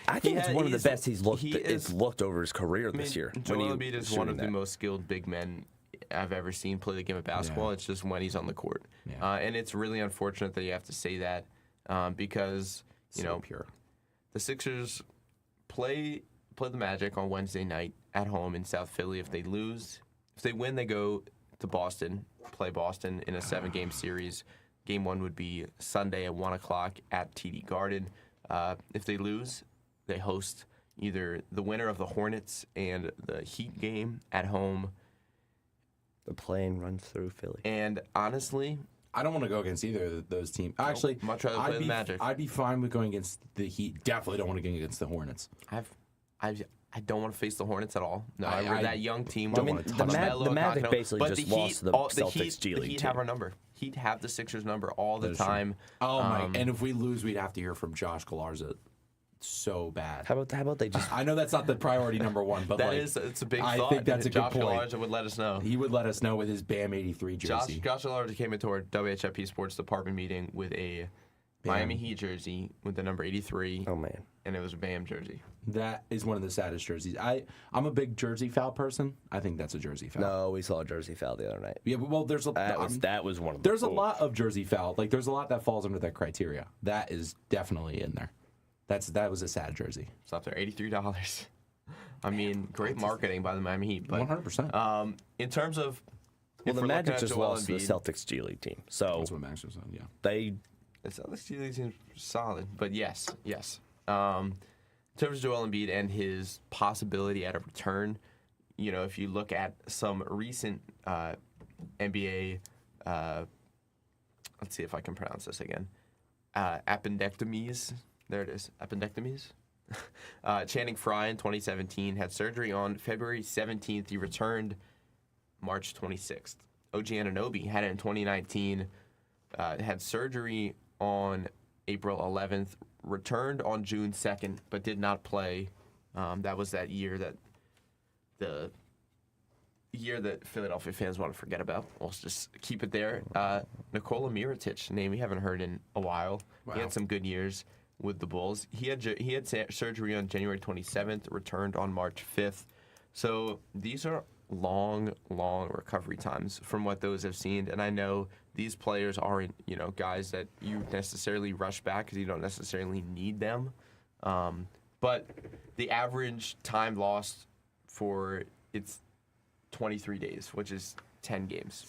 I think it's one of the best he's looked over his career this year. Joel Embiid is one of the most skilled big men I've ever seen play the game of basketball. It's just when he's on the court, and it's really unfortunate that you have to say that because pure. The Sixers play the Magic on Wednesday night at home in South Philly. If they win, they go to Boston, play Boston in a 7-game series. Game 1 would be Sunday at 1 o'clock at TD Garden. If they lose, they host either the winner of the Hornets and the Heat game at home. The plane runs through Philly. And honestly, I don't want to go against either of those teams. Actually, much rather play the Magic. I'd be fine with going against the Heat. Definitely don't want to go against the Hornets. I don't want to face the Hornets at all. No, we're that young team. The Magic basically just lost to the Celtics G League The Heat team. have our number. Heat have the Sixers number all the time. Oh my! And if we lose, we'd have to hear from Josh Galarza. So bad. How about they just? I know that's not the priority number one, but it's a big thought. I think that's a Josh good point. Galarza would let us know. He would let us know with his BAM 83 jersey. Josh Galarza came into our WHIP Sports Department meeting with a Miami Heat jersey with the number 83. Oh man! And it was a BAM jersey. That is one of the saddest jerseys. I'm a big jersey foul person. I think that's a jersey foul. No, we saw a jersey foul the other night. Yeah, but there's that was one of them. There's a lot of jersey foul. Like there's a lot that falls under that criteria. That is definitely in there. That was a sad jersey. It's up there, $83. Great marketing by the Miami Heat, but 100%. In terms of the Magic just lost to the Celtics G League team, so that's what Max was saying. Yeah, the Celtics G League team's solid, but yes. In terms of Joel Embiid and his possibility at a return, if you look at some recent NBA, let's see if I can pronounce this again, appendectomies. There it is, appendectomies. Channing Frye in 2017 had surgery on February 17th. He returned March 26th. OG Anunoby had it in 2019, had surgery on April 11th, returned on June 2nd, but did not play. That was that year that Philadelphia fans want to forget about. We'll just keep it there. Nikola Mirotic, name we haven't heard in a while. Wow. He had some good years with the Bulls. He had surgery on January 27th, returned on March 5th. So these are long recovery times from what those have seen. And I know these players aren't, guys that you necessarily rush back because you don't necessarily need them. But the average time lost for it's 23 days, which is 10 games.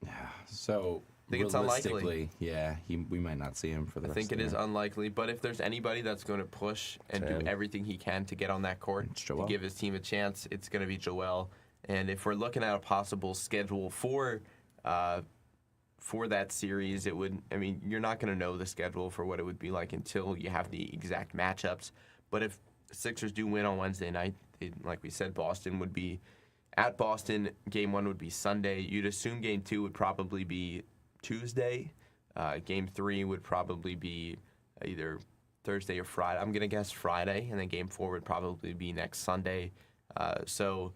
Yeah. So I think it's unlikely. Yeah, we might not see him for the rest I think of it the is year. unlikely, but if there's anybody that's going to push and do everything he can to get on that court to give his team a chance, it's going to be Joel. And if we're looking at a possible schedule for that series, it would. You're not going to know the schedule for what it would be like until you have the exact matchups. But if the Sixers do win on Wednesday night, like we said, Boston would be At Boston, Game 1 would be Sunday. You'd assume Game 2 would probably be Tuesday. Game 3 would probably be either Thursday or Friday. I'm going to guess Friday. And then Game 4 would probably be next Sunday. So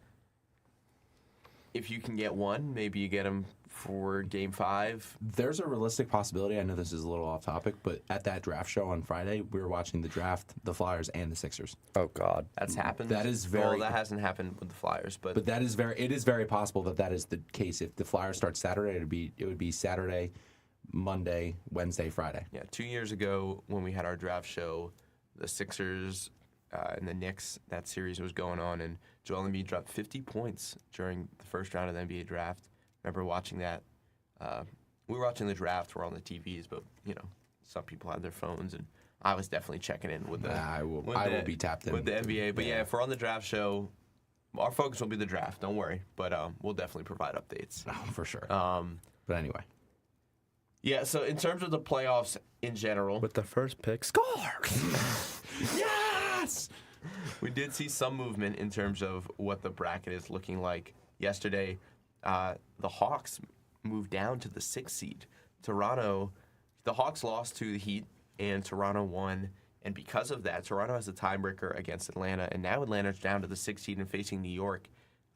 if you can get one, maybe you get them for Game 5. There's a realistic possibility. I know this is a little off topic, but at that draft show on Friday, we were watching the draft, the Flyers, and the Sixers. Oh God, That's happened. That is Well, that hasn't happened with the Flyers, but But it is very possible that is the case. If the Flyers start Saturday, it would be Saturday, Monday, Wednesday, Friday. yeah, 2 years ago when we had our draft show, the Sixers and the Knicks, that series was going on, and Joel Embiid dropped 50 points during the first round of the NBA draft. Remember watching that? We were watching the draft. We're on the TVs, but some people had their phones, and I was definitely checking in with the. I will be tapped in with the NBA. But yeah, if we're on the draft show, our focus will be the draft. Don't worry, but we'll definitely provide updates. Oh, for sure. But anyway, yeah. So in terms of the playoffs in general, with the first pick, score. yes, we did see some movement in terms of what the bracket is looking like. Yesterday, the Hawks moved down to the 6th seed. Toronto, the Hawks lost to the Heat, and Toronto won. And because of that, Toronto has a tiebreaker against Atlanta, and now Atlanta's down to the 6th seed and facing New York.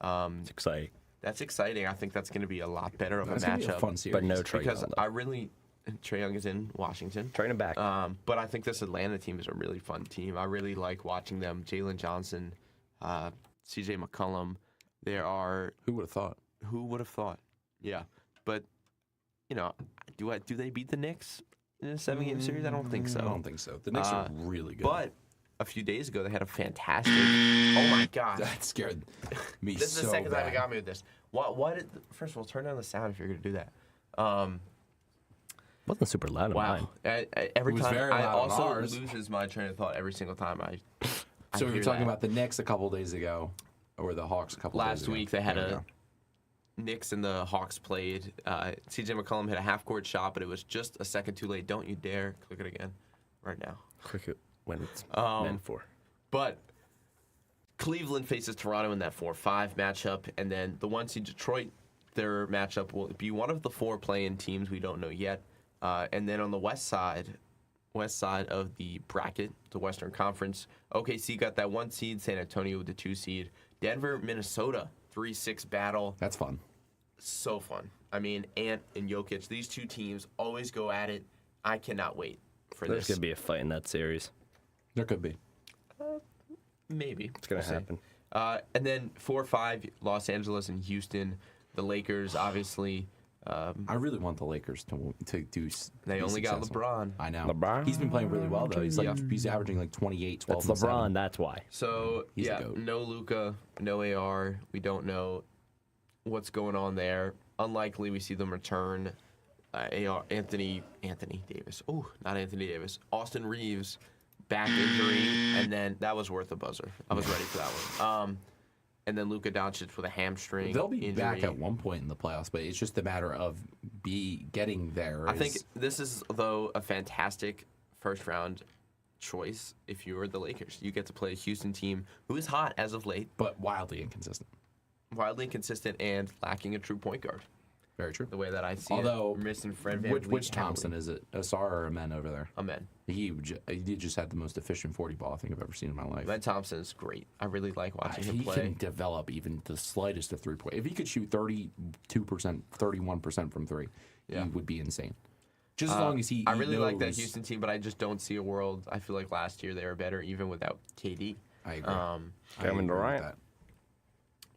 It's exciting. That's exciting. I think that's going to be a lot better of that's a gonna be matchup. a fun series. But no Trae Because Young, I really, Trae Young is in Washington. Train him back. But I think this Atlanta team is a really fun team. I really like watching them. Jalen Johnson, CJ McCollum. There are. Who would have thought? Who would have thought? Yeah, but do they beat the Knicks in a 7-game series? I don't think so. I don't think so. The Knicks are really good. But a few days ago, they had a fantastic. Oh my God! That scared me This is so the second time bad. it got me with this. Why did? First of all, turn down the sound if you're going to do that. Wasn't super loud in Wow! mine. Every It was time very I loud on also ours. loses my train of thought every single time I. So hear you're talking that. about the Knicks a couple days ago, or the Hawks a couple days Last ago. week they had There we a go. Knicks and the Hawks played. CJ McCollum hit a half-court shot, but it was just a second too late. Don't you dare click it again right now. Cricket when it's Um, meant for. But Cleveland faces Toronto in that 4-5 matchup, and then the 1 seed Detroit, their matchup will be one of the 4 play-in teams we don't know yet. And then on the west side of the bracket, the Western Conference, OKC got that 1 seed, San Antonio with the 2 seed, Denver, Minnesota, 3-6 battle. That's fun. So fun. I mean, Ant and Jokic, these 2 teams always go at it. I cannot wait for There's this. going to be a fight in that series. There could be. Maybe. It's going to happen. And then 4-5, Los Angeles and Houston. The Lakers, obviously, I really want the Lakers to do. they be only got successful. LeBron. I know. LeBron He's been playing really well though. He's averaging like 28, 12, That's and LeBron. 7. That's why. So, He's the yeah, GOAT. no Luka, no AR. We don't know what's going on there. Unlikely we see them return. AR, Anthony Davis. Oh, not Anthony Davis. Austin Reeves, back injury, and then that was worth a buzzer. I was ready for that one. And then Luka Doncic with a hamstring They'll be injury. back at one point in the playoffs, but it's just a matter of getting there. I think this is, though, a fantastic first-round choice if you're the Lakers. You get to play a Houston team who is hot as of late, but wildly inconsistent. wildly inconsistent, and lacking a true point guard. Very true. The way that I see Although, it. Missing Fred VanVleet which heavily. Thompson is it? Asar or Amen over there? Amen. He just had the most efficient 40 ball I think I've ever seen in my life. Ben Thompson is great. I really like watching If him he play. can develop even the slightest of 3-point, if he could shoot 32%, 31% from 3, Yeah. he would be insane. Just as long as he I really like that knows- Houston team, but I just don't see a world. I feel like last year they were better even without KD. I agree. I Kevin agree with Durant. that.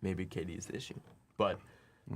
Maybe KD is the issue. But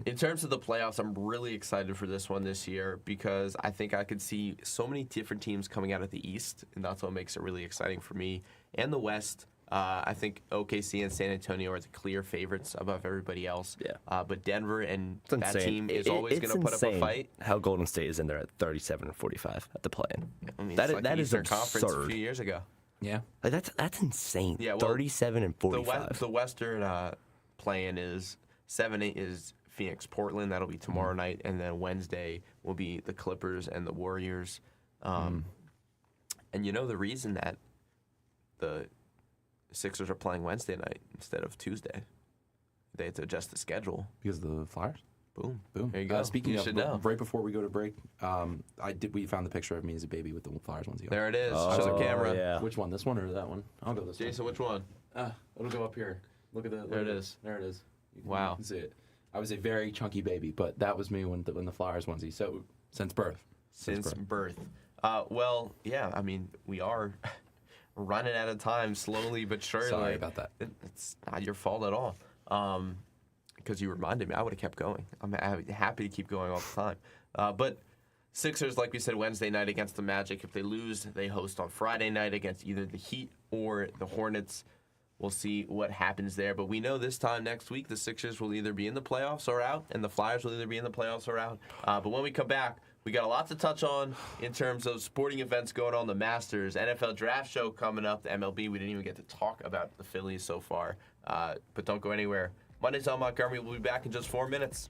in terms of the playoffs, I'm really excited for this one this year because I think I could see so many different teams coming out of the East, and that's what makes it really exciting for me. And the West, I think OKC and San Antonio are the clear favorites above everybody else. Yeah. But Denver and It's that insane. team is always going to put up a fight. How Golden State is in there at 37 and 45 at the play-in. I mean, That it's is- like that the is Eastern Conference a absurd. few years ago. Yeah. Like that's insane. Yeah, well, 37 and 45. The Western play-in is 7-8 is Phoenix, Portland. That'll be tomorrow night, and then Wednesday will be the Clippers and the Warriors. And you know the reason that the Sixers are playing Wednesday night instead of Tuesday? they had to adjust the schedule. Because of the Flyers? Boom. Boom. There you go. Speaking You of, should know. right before we go to break, we found the picture of me as a baby with the Flyers onesie. There it is. Show the camera. yeah. Which one? This one or that one? I'll go this Jason, which one? one. It'll go up here. Look at the. There it is. There it is. Wow. You can see it. I was a very chunky baby, but that was me when the Flyers onesie. So since birth. Since birth. Well, yeah, I mean, we are running out of time slowly but surely. Sorry about that. It's not your fault at all. Because you reminded me, I would have kept going. I'm happy to keep going all the time. But Sixers, like we said, Wednesday night against the Magic. If they lose, they host on Friday night against either the Heat or the Hornets. We'll see what happens there. But we know this time next week, the Sixers will either be in the playoffs or out, and the Flyers will either be in the playoffs or out. But when we come back, we got a lot to touch on in terms of sporting events going on, the Masters, NFL Draft Show coming up, the MLB. We didn't even get to talk about the Phillies so far. But don't go anywhere. Monday's on Montgomery. We'll be back in just 4 minutes.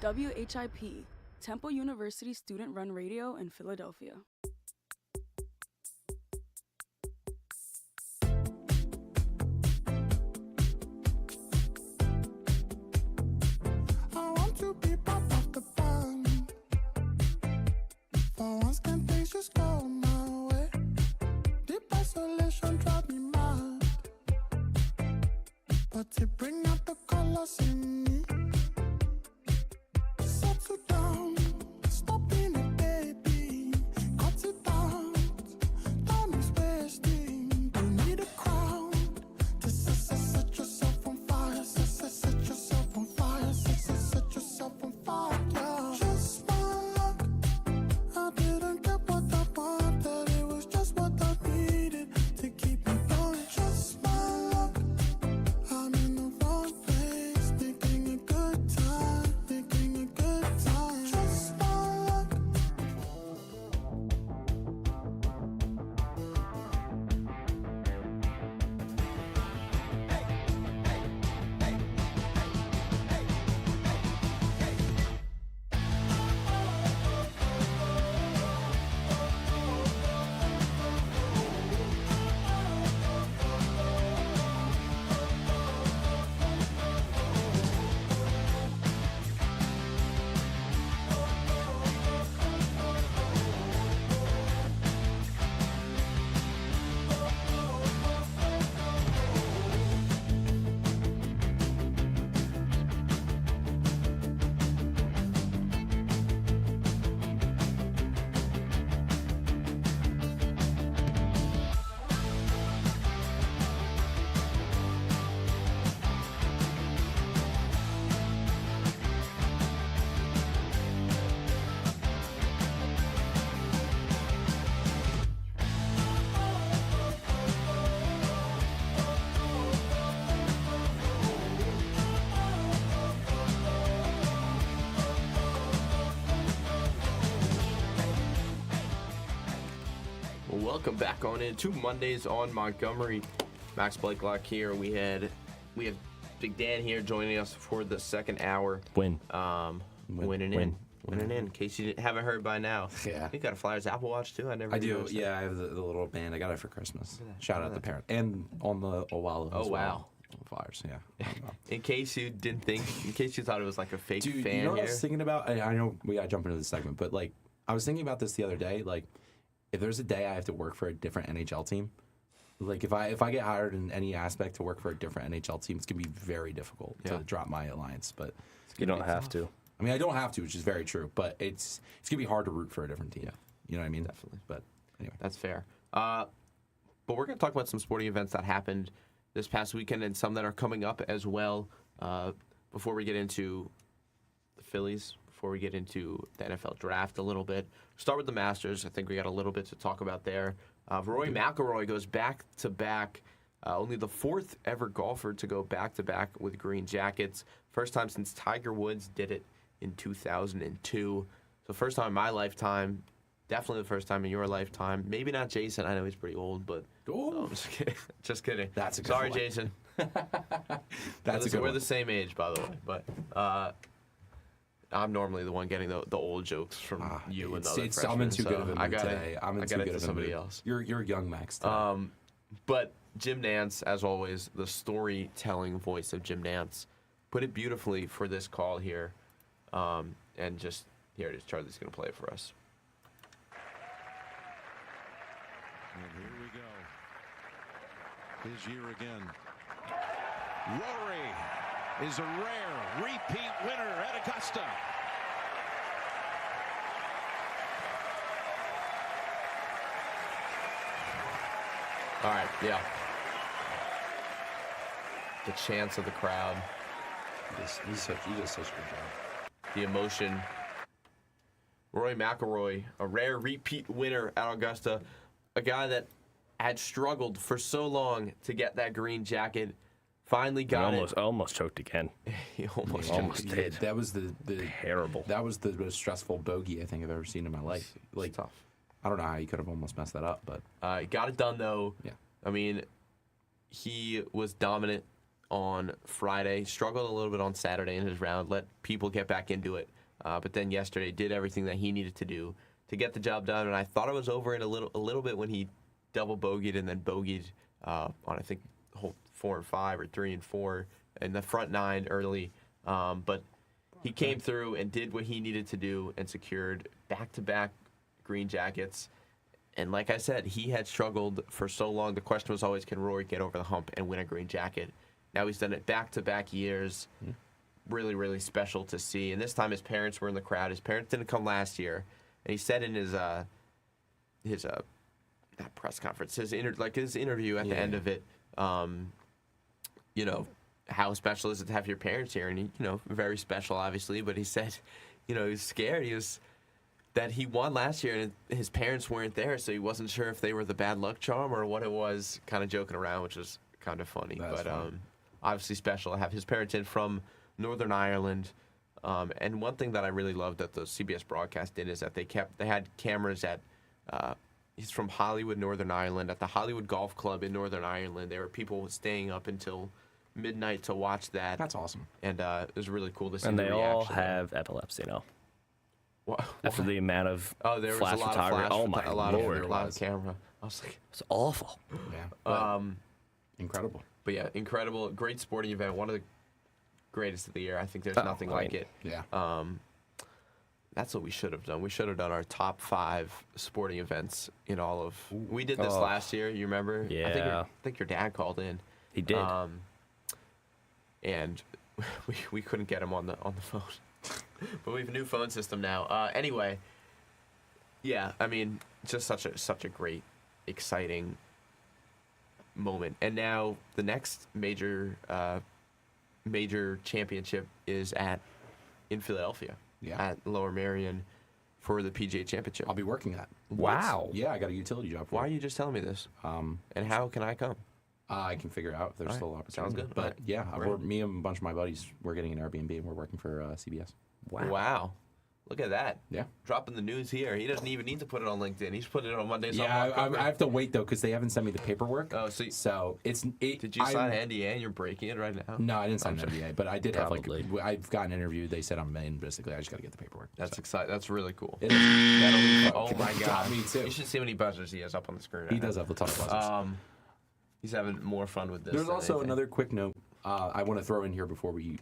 WHIP, Temple University student-run radio in Philadelphia. I want to be part of the band. For once, can things just go my way? Deep isolation drive me mad, but it bring out the colors in me. Settle down, stop being a baby, cut it out. Time is wasting. Don't need a crowd to set yourself on fire. Set yourself on fire. Set yourself on fire. Just my luck. I didn't get what I wanted. It was just what I needed to keep me going. Just my luck. I'm in the wrong place, thinking welcome back on in 2 Mondays on Montgomery. Max Blakelock here. We had Big Dan here joining us for the second hour. Winning In case you haven't heard by now. Yeah. You got a Flyers Apple Watch too? I do. Yeah, I have the little band. I got it for Christmas. Shout out to the parent and on the Owala. Oh, as wow. Well. Flyers. Yeah. In case you didn't think, in case you thought it was like a fake Dude, fan you know what I here. was thinking about? I know we got to jump into this segment, but like I was thinking about this the other day. Like, if there's a day I have to work for a different NHL team, like if I get hired in any aspect to work for a different NHL team, it's gonna be very difficult to drop my alliance. But You don't have to. I mean, I don't have to, which is very true. But it's gonna be hard to root for a different team. Yeah. You know what I mean? Definitely. But anyway, That's fair. But we're going to talk about some sporting events that happened this past weekend and some that are coming up as well. Before we get into the Phillies, before we get into the NFL draft a little bit, start with the Masters. I think we got a little bit to talk about there. Rory McIlroy goes back-to-back. Only the fourth ever golfer to go back-to-back with green jackets. First time since Tiger Woods did it in 2002. So first time in my lifetime. Definitely the first time in your lifetime. Maybe not Jason. I know he's pretty old, but no, I'm just kidding. Just kidding. That's a good Sorry, one. Jason. that's a good We're one. the same age, by the way. But I'm normally the one getting the old jokes from you and the other freshmen. I'm in too good so of a mood I got today. I'm in too good of a somebody mood. else. You're young, Max. Today. But Jim Nantz, as always, the storytelling voice of Jim Nantz, put it beautifully for this call here. And just here it is. Charlie's going to play it for us. And here we go. His year again. Rory is a rare repeat winner at Augusta. All right, yeah. The chants of the crowd, He does such a good job. the emotion. Rory McIlroy, a rare repeat winner at Augusta, a guy that had struggled for so long to get that green jacket, finally got it. Almost choked again. He almost Almost choked. did. That was the Terrible. That was the most stressful bogey I think I've ever seen in my life. Like, tough. I don't know how you could have almost messed that up, but Got it done, though. yeah. I mean, he was dominant on Friday, struggled a little bit on Saturday in his round, let people get back into it. But then yesterday did everything that he needed to do to get the job done. And I thought it was over in a little bit when he double bogeyed and then bogeyed on, I think, hole 4 and 5 or 3 and 4 in the front 9 early. But he came through and did what he needed to do and secured back-to-back green jackets. And like I said, he had struggled for so long. The question was always, can Rory get over the hump and win a green jacket? Now he's done it back-to-back years. Really, really special to see. And this time his parents were in the crowd. His parents didn't come last year. And he said in his not press conference, his interview at the end of it, you know, how special is it to have your parents here? And, very special, obviously. But he said, he was scared. That he won last year and his parents weren't there, so he wasn't sure if they were the bad luck charm or what it was, kind of joking around, which was kind of funny. That's funny. Obviously special to have his parents in from Northern Ireland. And one thing that I really loved that the CBS broadcast did is that they had cameras at he's from Hollywood, Northern Ireland, at the Hollywood Golf Club in Northern Ireland. There were people staying up until midnight to watch that. That's awesome. And it was really cool to see And the they reaction. all have epilepsy now. What? After the amount of Oh, there was flash a lot photography. of flash. Oh my a lot lord, of, a lot of camera. I was like, it's awful. Yeah. Incredible. but yeah, incredible, great sporting event. One of the greatest of the year. I think there's nothing like it. Yeah. That's what we should have done. We should have done our top 5 sporting events in all of. We did this Oh. last year. You remember? Yeah. I think your dad called in. He did. And we couldn't get him on the phone. But we have a new phone system now. Anyway, yeah, I mean, just such a great, exciting moment. And now the next major championship is in Philadelphia. Yeah. At Lower Merion for the PGA Championship. I'll be working that. Wow. Yeah, I got a utility job for Why are it. you just telling me this? And how can I come? I can figure it out if there's All still right. opportunity. Sounds good. But All right. yeah, Great. me and a bunch of my buddies, we're getting an Airbnb and we're working for CBS. Wow. Look at that. Yeah. Dropping the news here. He doesn't even need to put it on LinkedIn. He's putting it on Monday. Yeah, I have to wait though because they haven't sent me the paperwork. Oh, so it's. Did you sign an NDA and you're breaking it right now? No, I didn't sign an NDA, but I did Probably. have I've got an interview. They said I'm in. Basically, I just got to get the paperwork. That's exciting. That's really cool. It is. That'll be fun. Oh my God. Me too. You should see how many buzzers he has up on the screen. He does have a ton of buzzers. He's having more fun with this. There's than also anything. another quick note I want to throw in here before we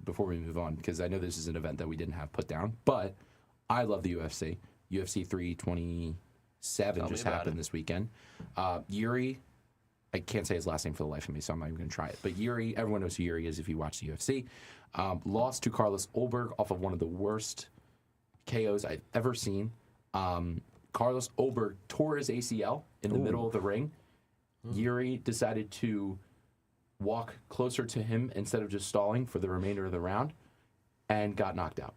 move on because I know this is an event that we didn't have put down, but I love the UFC. UFC 327 just happened this weekend. Yuri, I can't say his last name for the life of me, so I'm not even going to try it. But Yuri, everyone knows who Yuri is if you watch the UFC, lost to Carlos Ulberg off of one of the worst KOs I've ever seen. Carlos Ulberg tore his ACL in the middle of the ring. Yuri decided to walk closer to him instead of just stalling for the remainder of the round and got knocked out.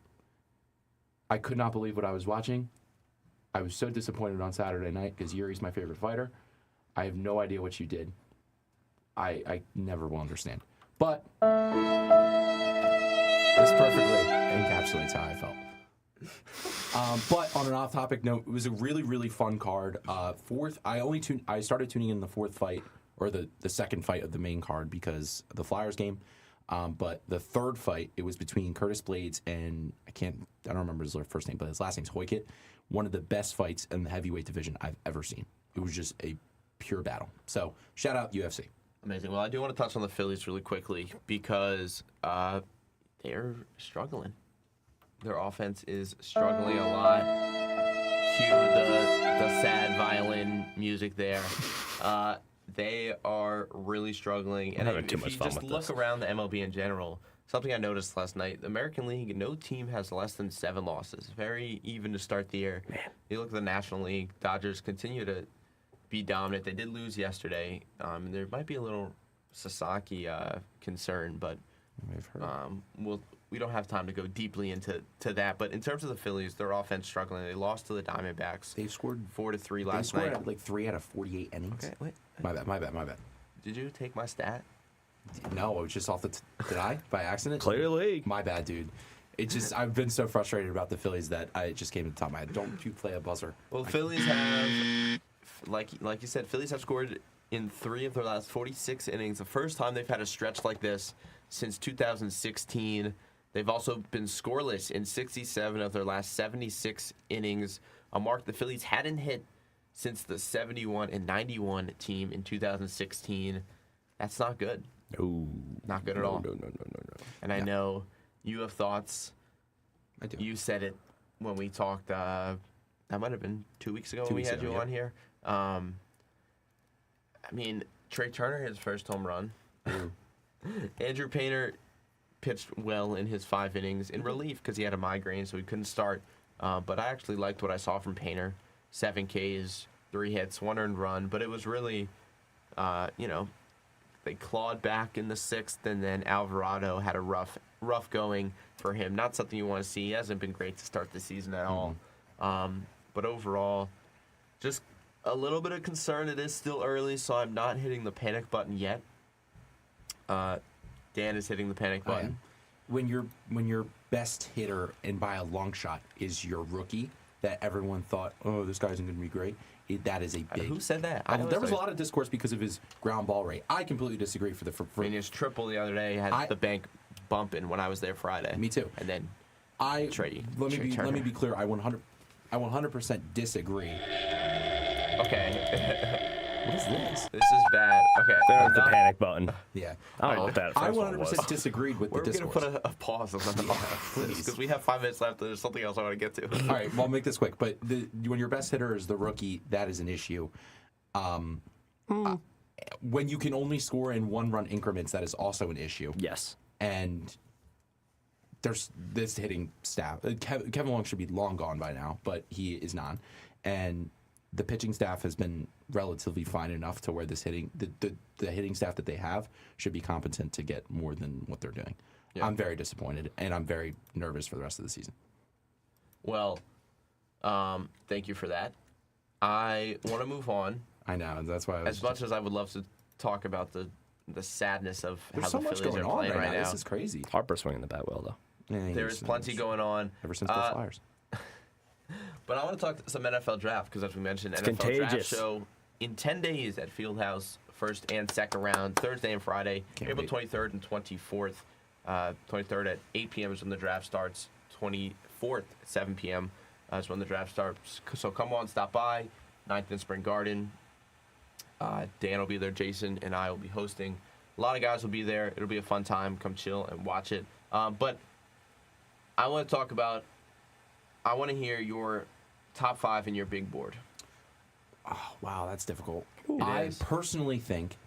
I could not believe what I was watching. I was so disappointed on Saturday night because Yuri's my favorite fighter. I have no idea what you did. I never will understand. But this perfectly encapsulates how I felt. But on an off-topic note, it was a really, really fun card. I started tuning in the fourth fight, or the second fight of the main card because of the Flyers game. But the third fight, it was between Curtis Blades and I don't remember his first name, but his last name's Hoykett. One of the best fights in the heavyweight division I've ever seen. It was just a pure battle. So shout out UFC. Amazing. Well, I do want to touch on the Phillies really quickly because they're struggling. Their offense is struggling a lot. Cue the sad violin music there. They are really struggling. And having too if much you fun just with look this. around the MLB in general, something I noticed last night, the American League, no team has less than 7 losses. Very even to start the year. Man. You look at the National League, Dodgers continue to be dominant. They did lose yesterday. There might be a little Sasaki concern, but we don't have time to go deeply into that. But in terms of the Phillies, their offense struggling. They lost to the Diamondbacks. They scored 4-3 last They night. scored like 3 out of 48 innings. Okay, wait. My bad. Did you take my stat? No, it was just off the. Did I by accident? Clearly. My bad, dude. It just I've been so frustrated about the Phillies that it just came to the top of my head. Don't you play a buzzer? Well, Phillies have, like you said, Phillies have scored in 3 of their last 46 innings. The first time they've had a stretch like this since 2016. They've also been scoreless in 67 of their last 76 innings, a mark the Phillies hadn't hit since the 71 and 91 team in 2016. That's not good. No. Not good at all. No. And I know you have thoughts. I do. You said it when we talked. That might have been 2 weeks ago when we had you on here. I mean, Trey Turner hit his first home run. Andrew Painter pitched well in his 5 innings in relief because he had a migraine, so he couldn't start. But I actually liked what I saw from Painter. 7 Ks, 3 hits, 1 earned run. But it was really, they clawed back in the 6th, and then Alvarado had a rough going for him. Not something you want to see. He hasn't been great to start the season at all. But overall, just a little bit of concern. It is still early, so I'm not hitting the panic button yet. Dan is hitting the panic button. When your best hitter and by a long shot is your rookie that everyone thought, oh, this guy isn't going to be great. That is a big. Who said that? There was a lot of discourse because of his ground ball rate. I completely disagree. I mean, his triple the other day had the bank bumping when I was there Friday. Me too. And then let me be clear. I 100% disagree. Okay. What is this? This is bad. Okay. There's the panic button. Yeah. I don't know what that I first one was. 100% disagreed with We're the going to discourse. put a pause on that, please, because we have 5 minutes left. There's something else I want to get to. All right, well, I'll make this quick. But when your best hitter is the rookie, that is an issue. When you can only score in 1-run increments, that is also an issue. Yes. And there's this hitting staff. Kevin Long should be long gone by now, but he is not. And the pitching staff has been relatively fine enough to where this hitting the hitting staff that they have should be competent to get more than what they're doing. Yeah. I'm very disappointed, and I'm very nervous for the rest of the season. Well, thank you for that. I want to move on. I know. That's why. As much as I would love to talk about the sadness of There's how so the much Phillies going are on playing right now. now. This is crazy. Harper swinging the bat well, though. Yeah, There is plenty going on. Ever since the Flyers. But I want to talk some NFL draft because, as we mentioned, NFL draft contagious. show in 10 days at Fieldhouse, first and second round, Thursday and Friday, April 23rd and 24th. 23rd at 8 p.m. is when the draft starts. 24th at 7 p.m. Is when the draft starts. So come on, stop by. 9th and Spring Garden. Dan will be there. Jason and I will be hosting. A lot of guys will be there. It'll be a fun time. Come chill and watch it. But I want to talk about. I want to hear your top 5 in your big board. Oh, wow, that's difficult. It I is. personally think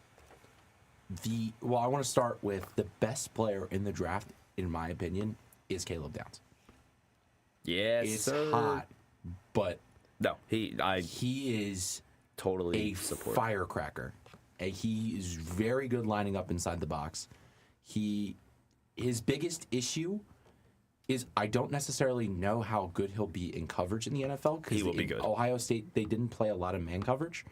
I want to start with the best player in the draft, in my opinion, is Caleb Downs. Yes, It's sir. hot, but No, he is totally a support. firecracker. And he is very good lining up inside the box. His biggest issue is I don't necessarily know how good he'll be in coverage in the NFL. He will be good. Ohio State, they didn't play a lot of man coverage.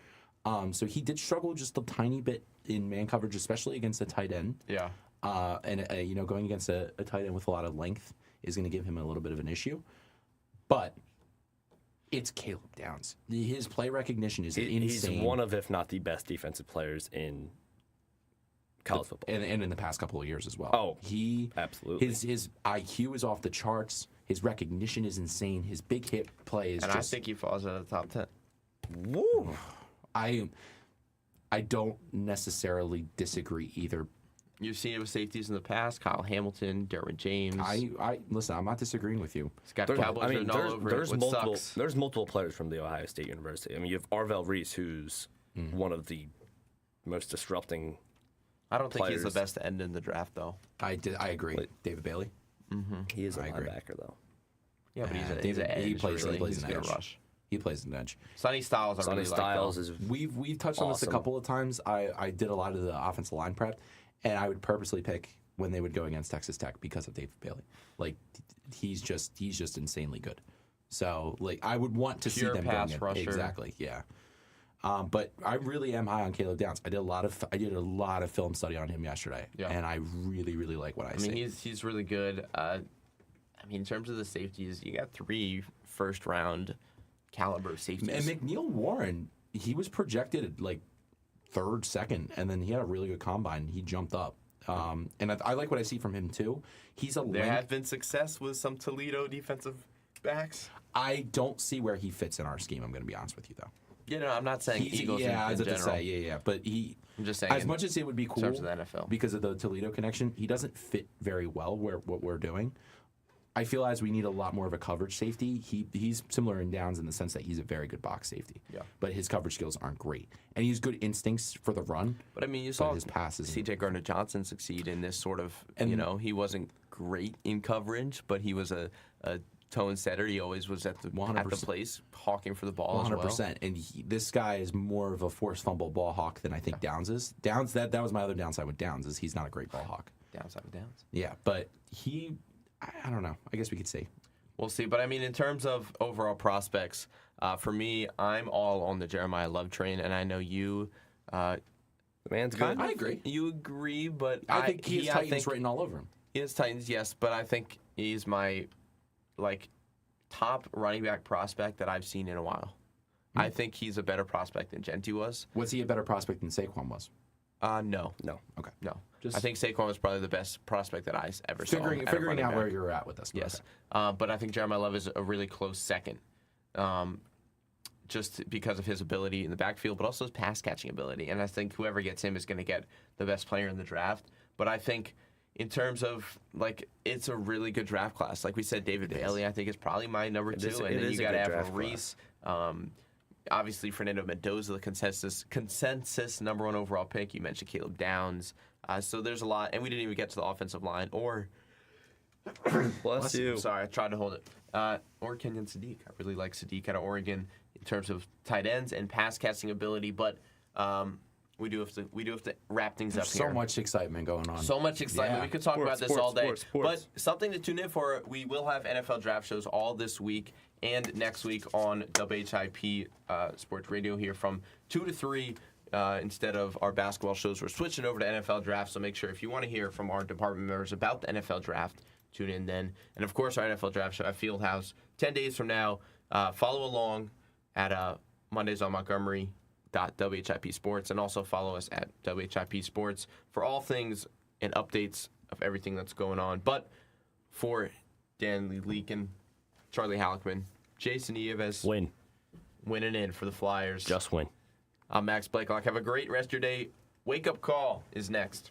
So he did struggle just a tiny bit in man coverage, especially against a tight end. Yeah. And going against a tight end with a lot of length is going to give him a little bit of an issue. But it's Caleb Downs. His play recognition is insane. He's one of, if not the best defensive players in college football. And in the past couple of years as well. Oh, he absolutely. His IQ is off the charts. His recognition is insane. His big hit play is And just. I think he falls out of the top 10. Woo! I don't necessarily disagree either. You've seen it with safeties in the past. Kyle Hamilton, Derwin James. I listen. I'm not disagreeing with you. He's got Cowboys written all over it, which sucks. There's multiple players from the Ohio State University. I mean, you have Arvell Reese, who's one of the most disrupting. I don't think he's players. the best end in the draft, though. I agree. David Bailey. He is a I agree. linebacker, though. Yeah, but he's David- an edge. he plays really. an He's gonna edge. rush. He plays an edge. Sonny Styles, I Sonny really Styles like, is We've touched on this a awesome. couple of times. I did a lot of the offensive line prep, and I would purposely pick when they would go against Texas Tech because of David Bailey. Like he's just insanely good. So like I would want to Pure see them pass going in. rusher. Exactly. Yeah. But I really am high on Caleb Downs. I did a lot of film study on him yesterday, Yeah. and I really like what I see. I mean, he's really good. I mean, in terms of the safeties, you got 3 first-round caliber safeties. And McNeil Warren, he was projected like 3rd, 2nd, and then he had a really good combine. He jumped up. And I like what I see from him too. He's a There link. have been success with some Toledo defensive backs. I don't see where he fits in our scheme. I'm going to be honest with you though. You know, I'm not saying Eagles yeah, I in was about general. to say, yeah. But I'm just saying as in much as it would be cool terms of the NFL. because of the Toledo connection, he doesn't fit very well what we're doing. I feel as we need a lot more of a coverage safety. He's similar in Downs in the sense that he's a very good box safety. Yeah. But his coverage skills aren't great, and he's good instincts for the run. But I mean, you saw his passes. C.J. Gardner-Johnson succeed in this sort of, And- he wasn't great in coverage, but he was a tone setter. He always was at the 100%. place, hawking for the ball as well. 100%. And this guy is more of a forced fumble ball hawk than I think Downs is. Downs, that was my other downside with Downs, is he's not a great ball hawk. Downside of downs. Yeah, but I don't know. I guess we could see. We'll see. But I mean, in terms of overall prospects, for me, I'm all on the Jeremiah Love train, and I know you. The man's good. I agree. You agree, but I think he has I Titans think written all over him. he has Titans, yes, but I think he's my top running back prospect that I've seen in a while. I think he's a better prospect than Genti was. Was he a better prospect than Saquon was? No. Okay. No. Just- I think Saquon was probably the best prospect that I ever saw. Figuring at a running out back. where you're at with this. Yes. Okay. But I think Jeremiah Love is a really close second. Just because of his ability in the backfield, but also his pass catching ability. And I think whoever gets him is going to get the best player in the draft. But I think in terms of, it's a really good draft class. Like we said, David Bailey, I think, is probably my number 2. is- And it then is you a got to good have draft Reese. Obviously, Fernando Mendoza, the consensus number 1 overall pick. You mentioned Caleb Downs. So there's a lot. And we didn't even get to the offensive line or... Bless you. Sorry, I tried to hold it. Or Kenyon Sadiq. I really like Sadiq out of Oregon in terms of tight ends and pass catching ability, but we do have to wrap things up So here. much excitement going on. So much excitement. Yeah. We could talk about this Sports, all day. sports. But something to tune in for. We will have NFL draft shows all this week and next week on WHIP Sports Radio here from 2 to 3. Instead of our basketball shows, we're switching over to NFL draft. So make sure if you want to hear from our department members about the NFL draft, tune in then. And of course, our NFL draft show at Fieldhouse 10 days from now. Follow along at Mondays on Montgomery.WHIP Sports, and also follow us at WHIP Sports for all things and updates of everything that's going on. But for Dan Leakin, Charlie Halleckman, Jason Nieves, winning in for the Flyers. Just win. I'm Max Blakelock. Have a great rest of your day. Wake Up Call is next.